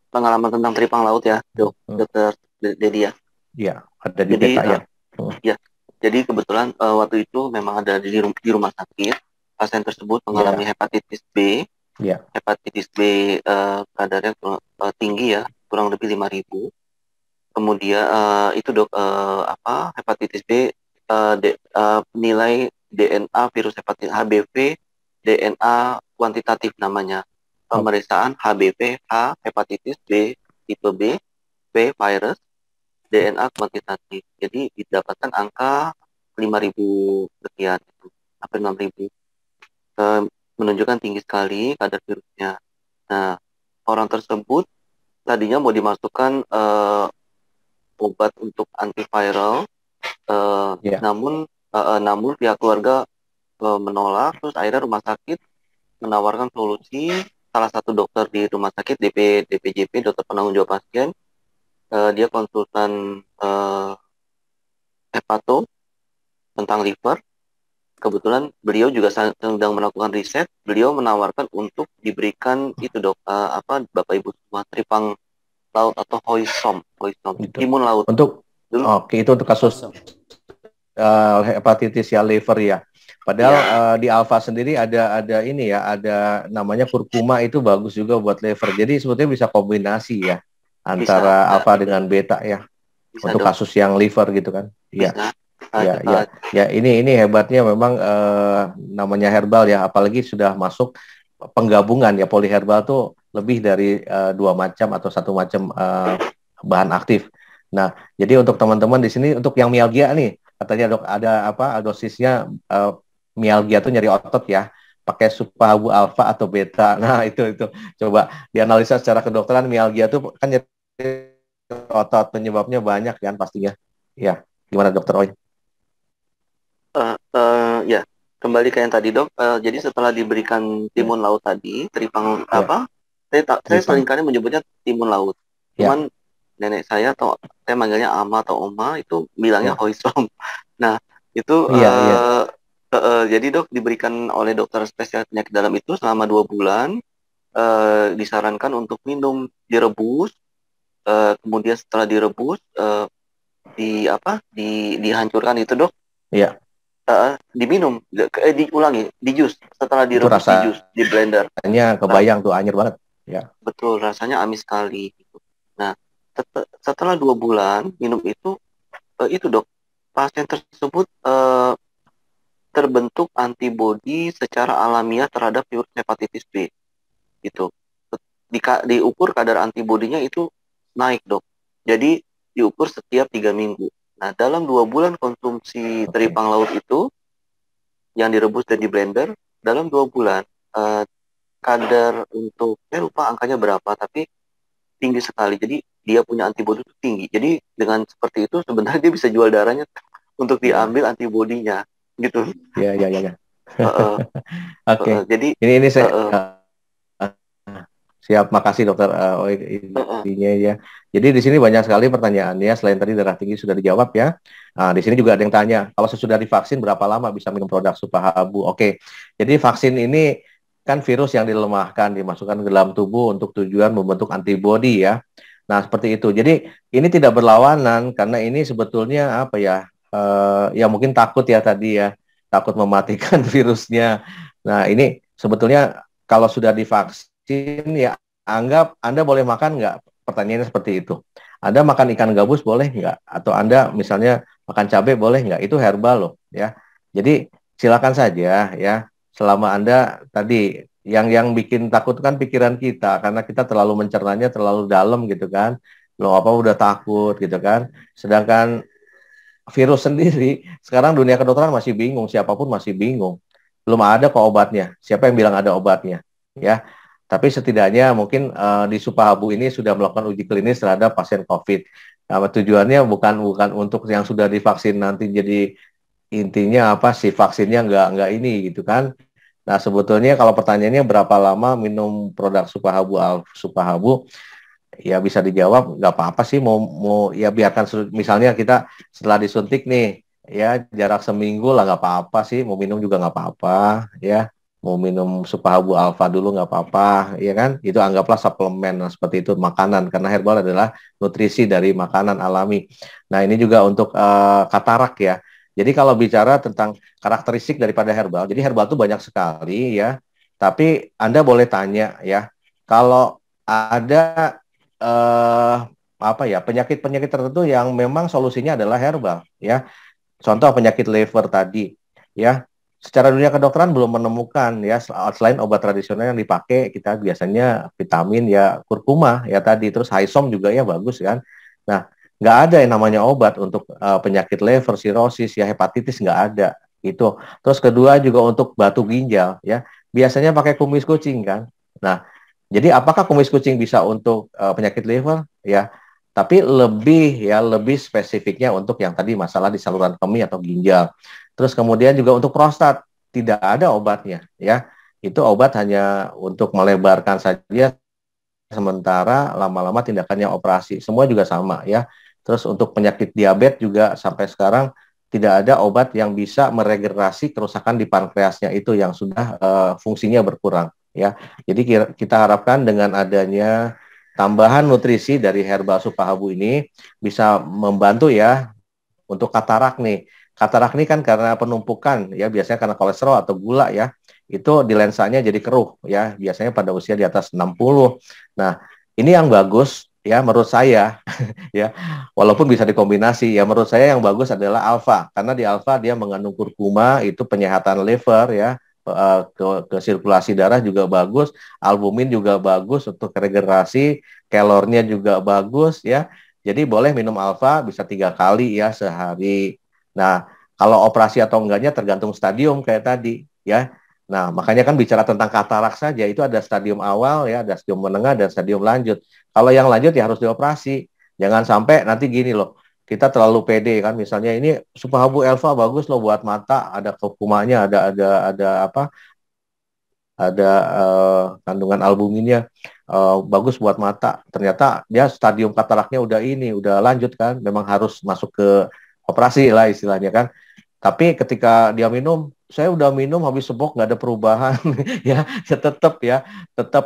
Pengalaman tentang tripang laut ya, dokter Dedi ya. Iya, ada di beta ya. Ya, jadi kebetulan waktu itu memang ada di rumah sakit. Pasien tersebut mengalami hepatitis B. Yeah. Hepatitis B kadarnya tinggi ya, kurang lebih 5.000. Kemudian itu hepatitis B nilai DNA virus hepatitis HBV DNA kuantitatif namanya. Pemeriksaan HBV H hepatitis B tipe B virus DNA kuantitatif. Jadi didapatkan angka 5.000 sekian, hampir 6.000. Menunjukkan tinggi sekali kadar virusnya. Nah, orang tersebut tadinya mau dimasukkan obat untuk antiviral, namun pihak keluarga menolak. Terus akhirnya rumah sakit menawarkan solusi. Salah satu dokter di rumah sakit DPJP, dokter penanggung jawab pasien, dia konsultan hepato tentang liver. Kebetulan beliau juga sedang melakukan riset. Beliau menawarkan untuk diberikan itu Bapak Ibu semua, tripang laut atau hoisom timun laut. Itu untuk kasus hepatitis ya liver ya. Padahal di alfa sendiri ada ini ya, ada namanya kurkuma, itu bagus juga buat liver. Jadi sebetulnya bisa kombinasi ya antara alfa dengan beta ya, bisa untuk kasus yang liver gitu kan. Iya. Ya ini hebatnya memang namanya herbal ya, apalagi sudah masuk penggabungan ya, poliherbal tuh lebih dari 2 macam atau 1 macam bahan aktif. Nah, jadi untuk teman-teman di sini untuk yang mialgia nih, katanya dok ada dosisnya mialgia tuh nyeri otot ya, pakai supahabu alfa atau beta. Nah, itu coba dianalisa secara kedokteran, mialgia tuh kan nyeri otot, penyebabnya banyak kan pastinya. Ya, gimana dokter Oi? Ya, kembali ke yang tadi dok. Jadi setelah diberikan timun laut tadi, tripang Saya seringkali menyebutnya timun laut. Cuman nenek saya atau saya manggilnya ama atau oma itu bilangnya hoisom. Nah, itu jadi Dok diberikan oleh dokter spesialis penyakit dalam itu selama 2 bulan. Disarankan untuk minum, direbus, kemudian setelah direbus dihancurkan itu Dok. Iya. Diminum, diulangi, di jus. Setelah direbus di jus, di blender. Rasanya kebayang tuh, anjir banget. Ya. Betul, rasanya amis sekali. Nah, setelah 2 bulan minum itu Dok, pasien tersebut terbentuk antibodi secara alamiah terhadap virus hepatitis B. Gitu. Diukur kadar antibodinya itu naik Dok. Jadi diukur setiap 3 minggu. Nah, dalam 2 bulan konsumsi teripang laut itu yang direbus dan di blender, dalam 2 bulan kadar untuk, saya lupa angkanya berapa, tapi tinggi sekali. Jadi dia punya antibodi itu tinggi. Jadi dengan seperti itu sebenarnya dia bisa jual darahnya untuk diambil antibodinya, gitu. Ya. Oke. Jadi ini saya siap, makasih dokter intinya ya. Jadi di sini banyak sekali pertanyaannya, selain tadi darah tinggi sudah dijawab ya. Nah, di sini juga ada yang tanya, kalau sesudah divaksin berapa lama bisa minum produk Supahabu? Oke. Jadi vaksin ini kan virus yang dilemahkan, dimasukkan ke dalam tubuh untuk tujuan membentuk antibodi ya. Nah, seperti itu. Jadi ini tidak berlawanan karena ini sebetulnya apa ya? Ya mungkin takut ya tadi ya, takut mematikan virusnya. Nah, ini sebetulnya kalau sudah divaksin ya anggap Anda boleh makan nggak? Pertanyaannya seperti itu. Anda makan ikan gabus boleh nggak? Atau Anda misalnya makan cabai boleh nggak? Itu herbal loh ya. Jadi silakan saja ya. Selama Anda tadi yang bikin takut kan pikiran kita karena kita terlalu mencernanya terlalu dalam gitu kan. Loh apa udah takut gitu kan. Sedangkan virus sendiri sekarang dunia kedokteran masih bingung, siapapun masih bingung. Belum ada kok obatnya. Siapa yang bilang ada obatnya? Ya. Tapi setidaknya mungkin di Supahabu ini sudah melakukan uji klinis terhadap pasien COVID. Nah, tujuannya bukan untuk yang sudah divaksin nanti jadi intinya apa sih vaksinnya nggak ini gitu kan. Nah sebetulnya kalau pertanyaannya berapa lama minum produk Supahabu ya bisa dijawab nggak apa-apa sih mau ya biarkan misalnya kita setelah disuntik nih ya jarak seminggu lah nggak apa-apa sih mau minum juga nggak apa-apa ya. Mau minum Supahabu Alfa dulu nggak apa-apa, ya kan? Itu anggaplah suplemen seperti itu makanan karena herbal adalah nutrisi dari makanan alami. Nah ini juga untuk katarak ya. Jadi kalau bicara tentang karakteristik daripada herbal, jadi herbal itu banyak sekali ya. Tapi Anda boleh tanya ya, kalau ada apa ya penyakit-penyakit tertentu yang memang solusinya adalah herbal ya. Contoh penyakit liver tadi ya. Secara dunia kedokteran belum menemukan ya selain obat tradisional yang dipakai kita biasanya vitamin ya kurkuma ya tadi terus Hisom juga ya bagus kan. Nah nggak ada yang namanya obat untuk penyakit liver, sirosis ya hepatitis nggak ada itu. Terus kedua juga untuk batu ginjal ya biasanya pakai kumis kucing kan. Nah jadi apakah kumis kucing bisa untuk penyakit liver ya? Tapi lebih spesifiknya untuk yang tadi masalah di saluran kemih atau ginjal. Terus kemudian juga untuk prostat tidak ada obatnya ya. Itu obat hanya untuk melebarkan saja sementara lama-lama tindakannya operasi. Semua juga sama ya. Terus untuk penyakit diabetes juga sampai sekarang tidak ada obat yang bisa meregenerasi kerusakan di pankreasnya itu yang sudah fungsinya berkurang ya. Jadi kita harapkan dengan adanya tambahan nutrisi dari herbal Supahabu ini bisa membantu ya untuk katarak nih. Katarak ini kan karena penumpukan ya biasanya karena kolesterol atau gula ya. Itu di lensanya jadi keruh ya, biasanya pada usia di atas 60. Nah, ini yang bagus ya menurut saya ya. Walaupun bisa dikombinasi ya menurut saya yang bagus adalah alfa karena di alfa dia mengandung kurkuma itu penyehatan liver ya. Ke sirkulasi darah juga bagus, albumin juga bagus untuk regenerasi, kalornya juga bagus ya. Jadi boleh minum alfa bisa 3 kali ya sehari. Nah, kalau operasi atau enggaknya tergantung stadium kayak tadi ya. Nah, makanya kan bicara tentang katarak saja itu ada stadium awal ya, ada stadium menengah dan stadium lanjut. Kalau yang lanjut ya harus dioperasi. Jangan sampai nanti gini loh, kita terlalu pede kan misalnya ini Supahabu Alfa bagus loh buat mata, ada kurkumanya, ada apa? ada kandungan albuminnya bagus buat mata. Ternyata dia stadium kataraknya udah lanjut kan, memang harus masuk ke operasi lah istilahnya kan. Tapi ketika dia minum, saya udah minum habis sebok nggak ada perubahan, ya tetap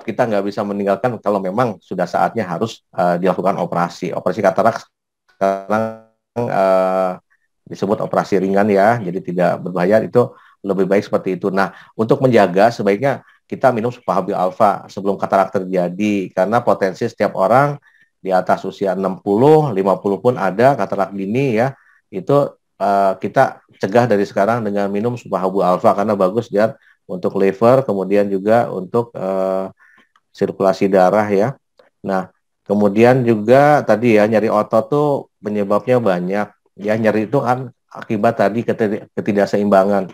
kita nggak bisa meninggalkan kalau memang sudah saatnya harus dilakukan operasi. Operasi katarak sekarang disebut operasi ringan ya, jadi tidak berbahaya, itu lebih baik seperti itu. Nah, untuk menjaga sebaiknya kita minum Supahabil Alfa sebelum katarak terjadi, karena potensi setiap orang di atas usia 60, 50 pun ada katarak dini ya, itu kita cegah dari sekarang dengan minum Supahabil Alfa karena bagus dia untuk liver, kemudian juga untuk sirkulasi darah ya. Nah, kemudian juga tadi ya nyeri otot tuh penyebabnya banyak. Ya nyeri itu kan akibat tadi ketidakseimbangan.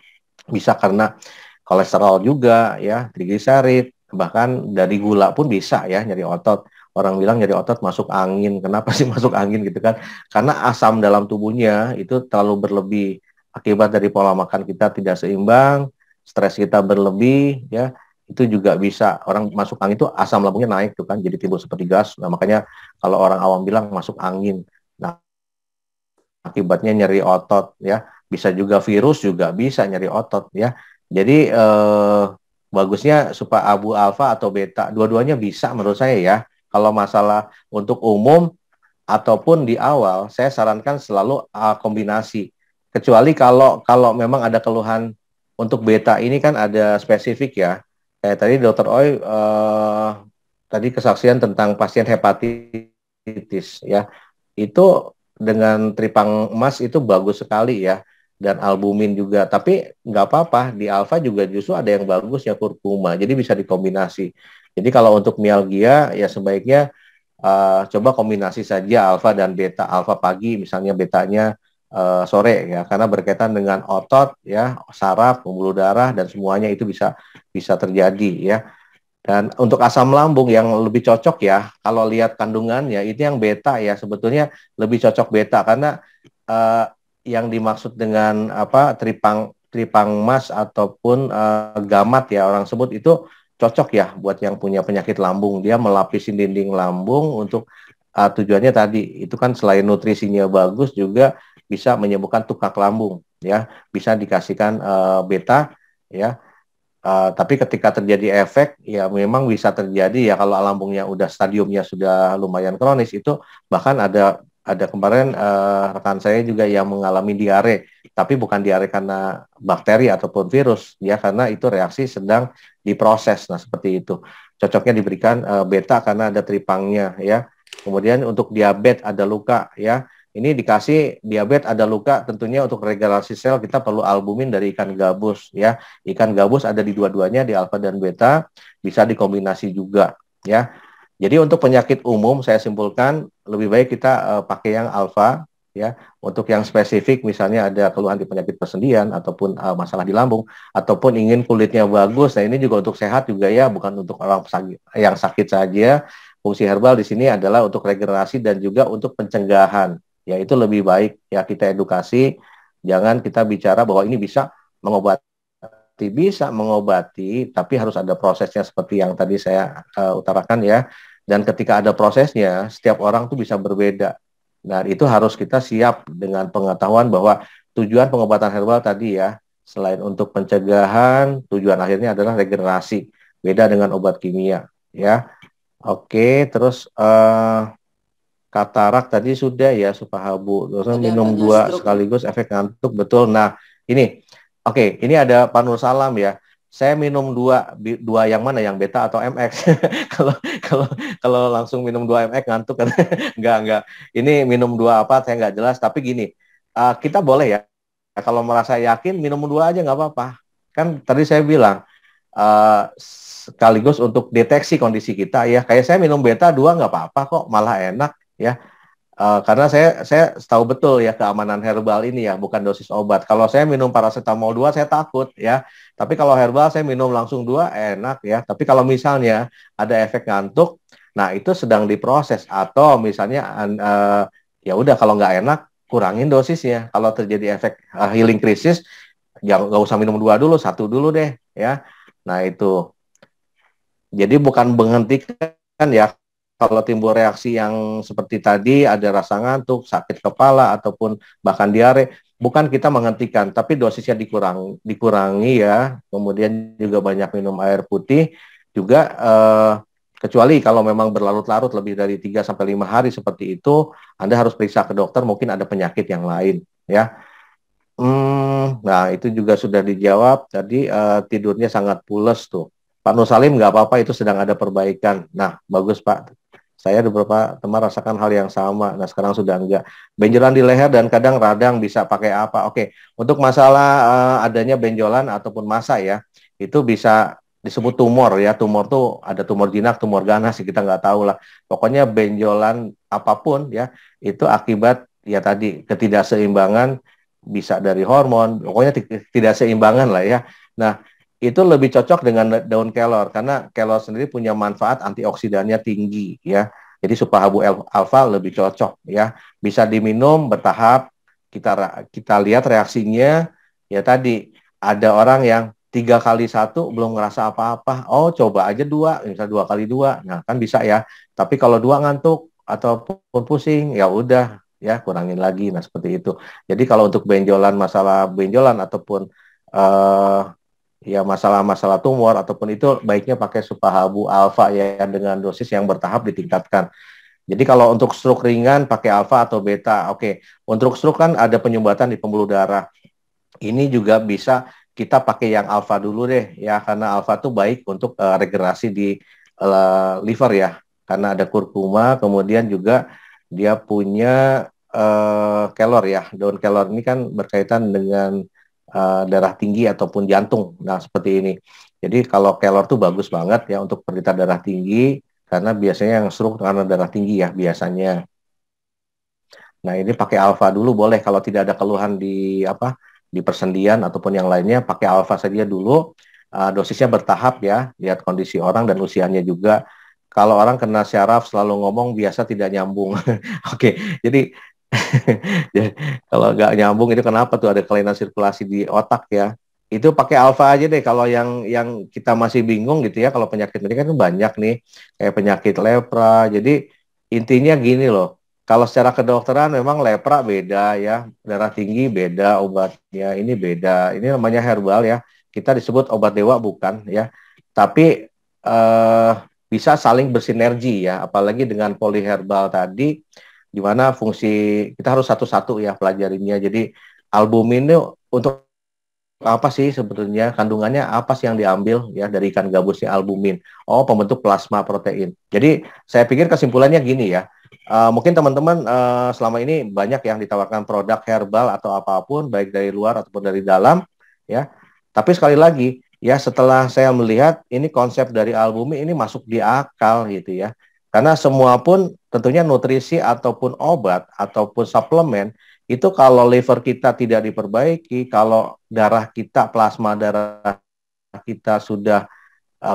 Bisa karena kolesterol juga ya, trigliserid, bahkan dari gula pun bisa ya nyeri otot. Orang bilang nyeri otot masuk angin. Kenapa sih masuk angin gitu kan? Karena asam dalam tubuhnya itu terlalu berlebih akibat dari pola makan kita tidak seimbang, stres kita berlebih ya. Itu juga bisa orang masuk angin itu asam lambungnya naik tuh kan, jadi timbul seperti gas. Nah, makanya kalau orang awam bilang masuk angin. Nah, akibatnya nyeri otot ya. Bisa juga virus juga bisa nyeri otot ya. Jadi bagusnya Supahabil Alfa atau beta, dua-duanya bisa menurut saya ya. Kalau masalah untuk umum ataupun di awal, saya sarankan selalu kombinasi. Kecuali kalau memang ada keluhan untuk beta ini kan ada spesifik ya. Kayak tadi Dokter Oi tadi kesaksian tentang pasien hepatitis ya. Itu dengan tripang emas itu bagus sekali ya, dan albumin juga. Tapi nggak apa-apa, di alfa juga justru ada yang bagus ya, kurkuma. Jadi bisa dikombinasi. Jadi kalau untuk mialgia ya sebaiknya coba kombinasi saja alfa dan beta. Alfa pagi misalnya, betanya sore ya, karena berkaitan dengan otot ya, saraf, pembuluh darah dan semuanya itu bisa terjadi ya. Dan untuk asam lambung yang lebih cocok ya, kalau lihat kandungannya itu yang beta ya, sebetulnya lebih cocok beta karena yang dimaksud dengan apa tripang emas ataupun gamat ya orang sebut itu cocok ya buat yang punya penyakit lambung. Dia melapisi dinding lambung untuk tujuannya tadi itu kan selain nutrisinya bagus juga bisa menyembuhkan tukak lambung ya, bisa dikasihkan beta ya. Tapi ketika terjadi efek, ya memang bisa terjadi ya kalau lambungnya udah stadiumnya sudah lumayan kronis itu, bahkan ada kemarin rekan saya juga yang mengalami diare, tapi bukan diare karena bakteri ataupun virus, ya karena itu reaksi sedang diproses. Nah seperti itu, cocoknya diberikan beta karena ada tripangnya ya. Kemudian untuk diabetes ada luka ya. Ini dikasih diabetes ada luka, tentunya untuk regenerasi sel kita perlu albumin dari ikan gabus ya. Ikan gabus ada di dua-duanya, di alfa dan beta, bisa dikombinasi juga ya. Jadi untuk penyakit umum saya simpulkan lebih baik kita pakai yang alfa ya. Untuk yang spesifik misalnya ada keluhan di penyakit persendian ataupun masalah di lambung ataupun ingin kulitnya bagus. Nah, ini juga untuk sehat juga ya, bukan untuk orang yang sakit saja. Fungsi herbal di sini adalah untuk regenerasi dan juga untuk pencegahan. Ya itu lebih baik ya kita edukasi, jangan kita bicara bahwa ini bisa mengobati, tapi harus ada prosesnya seperti yang tadi saya utarakan ya. Dan ketika ada prosesnya, setiap orang tuh bisa berbeda. Nah itu harus kita siap dengan pengetahuan bahwa tujuan pengobatan herbal tadi ya, selain untuk pencegahan, tujuan akhirnya adalah regenerasi. Beda dengan obat kimia ya. Oke, terus katarak tadi sudah ya, Supahabu. Terus minum 2 sekaligus efek ngantuk, betul. Nah, ini ini ada Pak Nur Salam ya. Saya minum 2 yang mana, yang beta atau MX? kalau langsung minum 2 MX ngantuk kan? enggak. Ini minum 2 apa saya nggak jelas, tapi gini. Kita boleh ya. Kalau merasa yakin minum 2 aja nggak apa-apa. Kan tadi saya bilang sekaligus untuk deteksi kondisi kita ya. Kayak saya minum beta 2 nggak apa-apa kok, malah enak ya, karena saya tahu betul ya keamanan herbal ini ya, bukan dosis obat. Kalau saya minum paracetamol 2 saya takut ya, tapi kalau herbal saya minum langsung 2 enak ya. Tapi kalau misalnya ada efek ngantuk, nah itu sedang diproses, atau misalnya ya udah kalau nggak enak kurangin dosisnya. Kalau terjadi efek healing krisis, nggak usah minum 2 dulu, 1 dulu deh ya. Nah itu Jadi bukan menghentikan ya, kalau timbul reaksi yang seperti tadi, ada rasa ngantuk, sakit kepala, ataupun bahkan diare, bukan kita menghentikan, tapi dosisnya dikurangi ya, kemudian juga banyak minum air putih, juga kecuali kalau memang berlarut-larut lebih dari 3 sampai 5 hari seperti itu, Anda harus periksa ke dokter, mungkin ada penyakit yang lain ya. Nah itu juga sudah dijawab tadi, tidurnya sangat pules tuh. Pak Nur Salim nggak apa-apa, itu sedang ada perbaikan. Nah bagus Pak, saya ada beberapa teman rasakan hal yang sama. Nah sekarang sudah enggak. Benjolan di leher dan kadang radang bisa pakai apa? Oke, untuk masalah adanya benjolan ataupun masa ya, itu bisa disebut tumor ya. Tumor tuh ada tumor jinak, tumor ganas, kita nggak tahu lah. Pokoknya benjolan apapun ya, itu akibat ya tadi ketidakseimbangan, bisa dari hormon, pokoknya tidak seimbangan lah ya. Nah, itu lebih cocok dengan daun kelor karena kelor sendiri punya manfaat antioksidannya tinggi ya. Jadi Superhabu alfa lebih cocok ya. Bisa diminum bertahap. Kita lihat reaksinya ya tadi, ada orang yang 3 kali 1 belum ngerasa apa-apa. Oh, coba aja 2, misalnya 2 kali 2. Nah, kan bisa ya. Tapi kalau 2 ngantuk ataupun pusing, ya udah ya kurangin lagi. Nah, seperti itu. Jadi kalau untuk benjolan, masalah benjolan ataupun ya masalah-masalah tumor ataupun itu, baiknya pakai Superhabu alfa ya, dengan dosis yang bertahap ditingkatkan. Jadi kalau untuk stroke ringan pakai alfa atau beta. Oke. Untuk stroke kan ada penyumbatan di pembuluh darah. Ini juga bisa kita pakai yang alfa dulu deh ya, karena alfa tuh baik untuk regenerasi di liver ya. Karena ada kurkuma, kemudian juga dia punya kelor ya. Daun kelor ini kan berkaitan dengan darah tinggi ataupun jantung. Nah, seperti ini. Jadi kalau kelor tuh bagus banget ya untuk penderita darah tinggi, karena biasanya yang stroke karena darah tinggi ya biasanya. Nah, ini pakai alfa dulu boleh kalau tidak ada keluhan di persendian ataupun yang lainnya, pakai alfa saja dulu. Dosisnya bertahap ya, lihat kondisi orang dan usianya juga. Kalau orang kena syaraf selalu ngomong biasa tidak nyambung. Oke, jadi kalau nggak nyambung itu kenapa tuh, ada kelainan sirkulasi di otak ya. Itu pakai alfa aja deh kalau yang kita masih bingung gitu ya. Kalau penyakit ini kan banyak nih, kayak penyakit lepra. Jadi intinya gini loh. Kalau secara kedokteran memang lepra beda ya, darah tinggi beda obatnya, ini beda. Ini namanya herbal ya. Kita disebut obat dewa bukan ya. Tapi bisa saling bersinergi ya, apalagi dengan poliherbal tadi, di mana fungsi kita harus satu-satu ya pelajarinya. Jadi albumin itu untuk apa sih sebetulnya, kandungannya apa sih yang diambil ya dari ikan gabusnya albumin? Oh, pembentuk plasma protein. Jadi saya pikir kesimpulannya gini ya. Mungkin teman-teman selama ini banyak yang ditawarkan produk herbal atau apapun, baik dari luar ataupun dari dalam ya. Tapi sekali lagi ya, setelah saya melihat ini konsep dari albumin ini masuk di akal gitu ya. Karena semua pun tentunya nutrisi ataupun obat ataupun suplemen itu kalau liver kita tidak diperbaiki, kalau darah kita, plasma darah kita sudah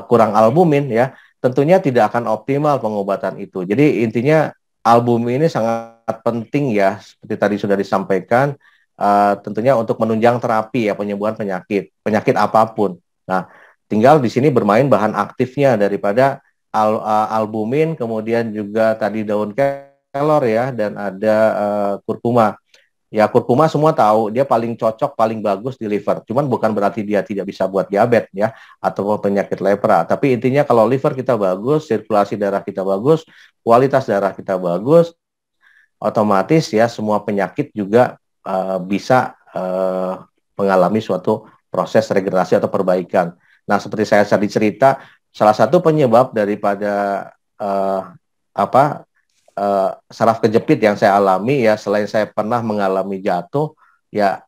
kurang albumin ya, tentunya tidak akan optimal pengobatan itu. Jadi intinya albumin ini sangat penting ya, seperti tadi sudah disampaikan, tentunya untuk menunjang terapi ya penyembuhan penyakit apapun. Nah, tinggal di sini bermain bahan aktifnya daripada albumin, kemudian juga tadi daun kelor ya, dan ada kurkuma. Ya, kurkuma semua tahu dia paling cocok, paling bagus di liver. Cuman bukan berarti dia tidak bisa buat diabetes ya, atau penyakit lepra. Tapi intinya kalau liver kita bagus, sirkulasi darah kita bagus, kualitas darah kita bagus, otomatis ya semua penyakit juga bisa mengalami suatu proses regenerasi atau perbaikan. Nah, seperti saya tadi cerita, salah satu penyebab daripada saraf kejepit yang saya alami ya, selain saya pernah mengalami jatuh ya,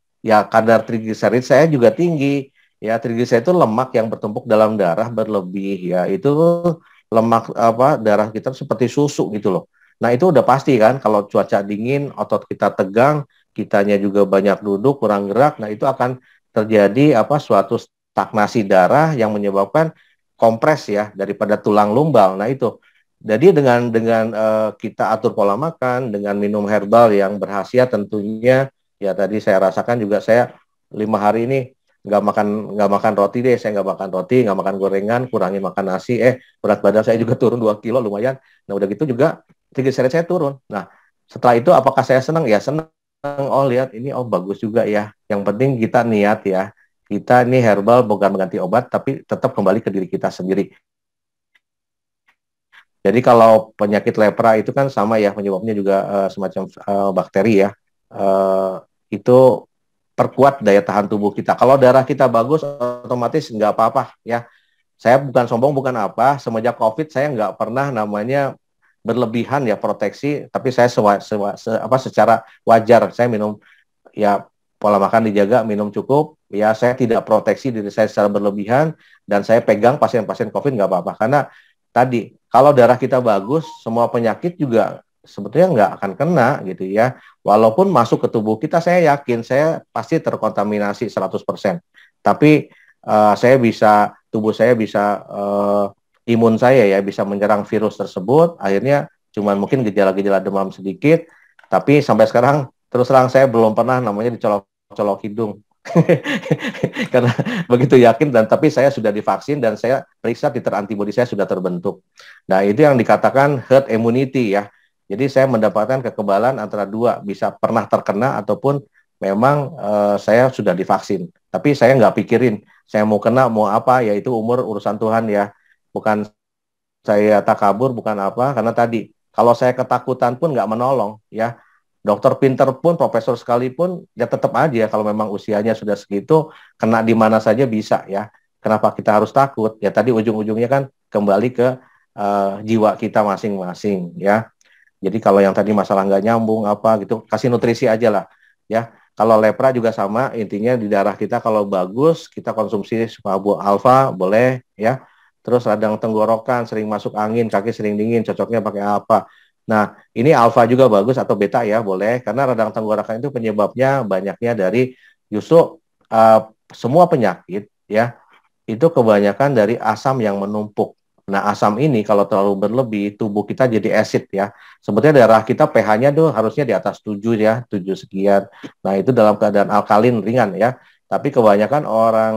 kadar trigliserid saya juga tinggi ya. Trigliserid itu lemak yang bertumpuk dalam darah berlebih ya, itu lemak darah kita seperti susu gitu loh. Nah, itu udah pasti kan kalau cuaca dingin otot kita tegang, kitanya juga banyak duduk, kurang gerak. Nah, itu akan terjadi suatu stagnasi darah yang menyebabkan kompres ya daripada tulang lumbal. Nah, itu jadi dengan kita atur pola makan, dengan minum herbal yang berkhasiat tentunya, ya tadi saya rasakan juga, saya 5 hari ini nggak makan roti deh, saya nggak makan roti, nggak makan gorengan, kurangi makan nasi, berat badan saya juga turun 2 kilo lumayan. Nah udah gitu juga triglyceride saya turun. Nah setelah itu apakah saya senang? Ya senang. Oh lihat ini, oh bagus juga ya. Yang penting kita niat ya. Kita ini herbal bukan mengganti obat, tapi tetap kembali ke diri kita sendiri. Jadi kalau penyakit lepra itu kan sama ya, penyebabnya juga semacam bakteri ya. Itu perkuat daya tahan tubuh kita. Kalau darah kita bagus, otomatis nggak apa-apa ya. Saya bukan sombong, bukan apa. Semenjak COVID saya nggak pernah namanya berlebihan ya proteksi, tapi saya secara wajar saya minum ya, pola makan dijaga, minum cukup. Ya saya tidak proteksi diri saya secara berlebihan, dan saya pegang pasien-pasien COVID nggak apa-apa. Karena tadi kalau darah kita bagus, semua penyakit juga sebetulnya nggak akan kena gitu ya. Walaupun masuk ke tubuh kita, saya yakin saya pasti terkontaminasi 100%. Tapi tubuh saya bisa, imun saya ya bisa menyerang virus tersebut. Akhirnya cuman mungkin gejala-gejala demam sedikit. Tapi sampai sekarang terus terang saya belum pernah namanya dicolok-colok hidung. Karena begitu yakin, dan tapi saya sudah divaksin dan saya periksa titer antibodi saya sudah terbentuk. Nah itu yang dikatakan herd immunity ya. Jadi saya mendapatkan kekebalan antara dua, bisa pernah terkena ataupun memang saya sudah divaksin. Tapi saya nggak pikirin saya mau kena mau apa, yaitu urusan Tuhan ya. Bukan saya takabur, bukan apa, karena tadi kalau saya ketakutan pun nggak menolong ya. Dokter pinter pun, profesor sekalipun, ya tetap aja kalau memang usianya sudah segitu, kena di mana saja bisa ya. Kenapa kita harus takut? Ya tadi ujung-ujungnya kan kembali ke jiwa kita masing-masing ya. Jadi kalau yang tadi masalah nggak nyambung apa gitu, kasih nutrisi aja lah ya. Kalau lepra juga sama, intinya di darah kita kalau bagus, kita konsumsi Supahabu alfa boleh ya. Terus radang tenggorokan, sering masuk angin, kaki sering dingin, cocoknya pakai apa? Nah, ini alfa juga bagus atau beta ya, boleh. Karena radang tenggorokan itu penyebabnya banyaknya dari justru semua penyakit ya, itu kebanyakan dari asam yang menumpuk. Nah, asam ini kalau terlalu berlebih, tubuh kita jadi asid ya. Sebetulnya darah kita pH-nya tuh harusnya di atas 7 ya, 7 sekian. Nah, itu dalam keadaan alkalin ringan ya. Tapi kebanyakan orang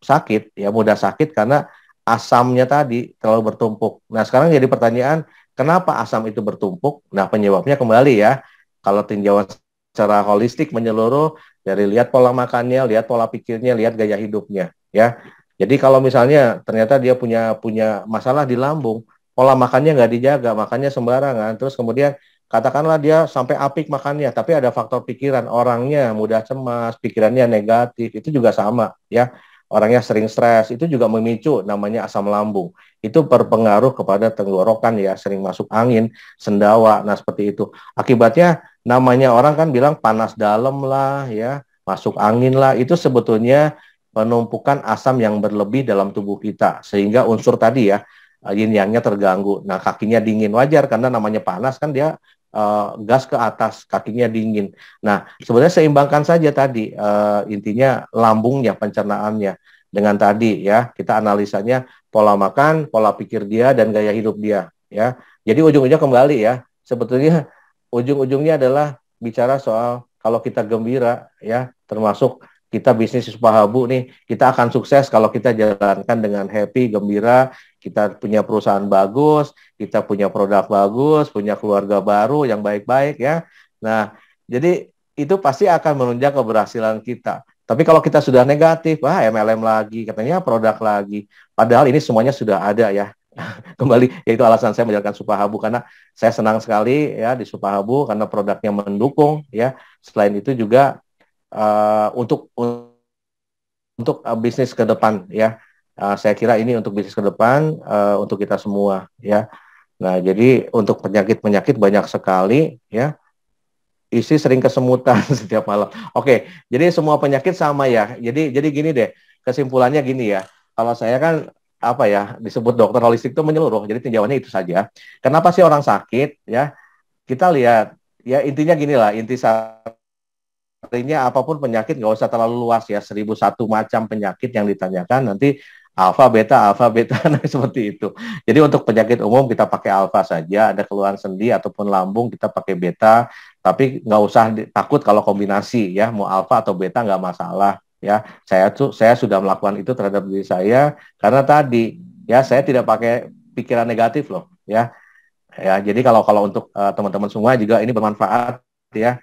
sakit ya, mudah sakit karena asamnya tadi terlalu bertumpuk. Nah, sekarang jadi pertanyaan, kenapa asam itu bertumpuk? Nah, penyebabnya kembali ya, kalau tinjauan secara holistik menyeluruh, dari lihat pola makannya, lihat pola pikirnya, lihat gaya hidupnya ya. Jadi kalau misalnya ternyata dia punya masalah di lambung, pola makannya nggak dijaga, makannya sembarangan, terus kemudian katakanlah dia sampai apik makannya, tapi ada faktor pikiran, orangnya mudah cemas, pikirannya negatif, itu juga sama ya. Orangnya sering stres, itu juga memicu namanya asam lambung. Itu berpengaruh kepada tenggorokan ya, sering masuk angin, sendawa, nah seperti itu. Akibatnya namanya orang kan bilang panas dalam lah ya, masuk angin lah, itu sebetulnya penumpukan asam yang berlebih dalam tubuh kita, sehingga unsur tadi ya, yin yang-nya terganggu. Nah kakinya dingin, wajar karena namanya panas kan dia gas ke atas, kakinya dingin. Nah, sebenarnya seimbangkan saja tadi, intinya lambungnya, pencernaannya. Dengan tadi ya, kita analisanya pola makan, pola pikir dia, dan gaya hidup dia. Ya, jadi ujung-ujungnya kembali ya, sebetulnya ujung-ujungnya adalah bicara soal kalau kita gembira ya, termasuk kita bisnis Supahabu nih, kita akan sukses kalau kita jalankan dengan happy, gembira, kita punya perusahaan bagus, kita punya produk bagus, punya keluarga baru yang baik-baik ya. Nah, jadi itu pasti akan menunjang keberhasilan kita. Tapi kalau kita sudah negatif, MLM lagi, katanya produk lagi. Padahal ini semuanya sudah ada ya. Kembali, yaitu alasan saya menjalankan Supahabu, karena saya senang sekali ya di Supahabu karena produknya mendukung ya. Selain itu juga untuk bisnis ke depan ya. Saya kira ini untuk bisnis ke depan untuk kita semua ya. Nah, jadi untuk penyakit-penyakit banyak sekali ya. Istri sering kesemutan setiap malam. Oke, jadi semua penyakit sama ya. Jadi gini deh, kesimpulannya gini ya. Kalau saya kan apa ya, disebut dokter holistik itu menyeluruh. Jadi tinjauannya itu saja. Kenapa sih orang sakit ya? Kita lihat ya, intinya gini lah, artinya apapun penyakit nggak usah terlalu luas ya, 1001 macam penyakit yang ditanyakan, nanti alfa, beta, nah seperti itu. Jadi untuk penyakit umum kita pakai alfa saja, ada keluhan sendi ataupun lambung kita pakai beta, tapi nggak usah takut kalau kombinasi ya, mau alfa atau beta nggak masalah ya. Saya sudah melakukan itu terhadap diri saya karena tadi ya saya tidak pakai pikiran negatif loh, ya. Ya, jadi kalau untuk teman-teman semua juga ini bermanfaat ya.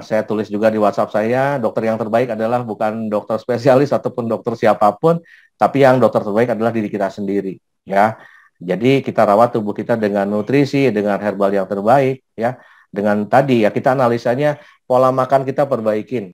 Saya tulis juga di WhatsApp saya, dokter yang terbaik adalah bukan dokter spesialis ataupun dokter siapapun, tapi yang dokter terbaik adalah diri kita sendiri, ya. Jadi kita rawat tubuh kita dengan nutrisi, dengan herbal yang terbaik, ya. Dengan tadi ya kita analisanya pola makan kita perbaikin.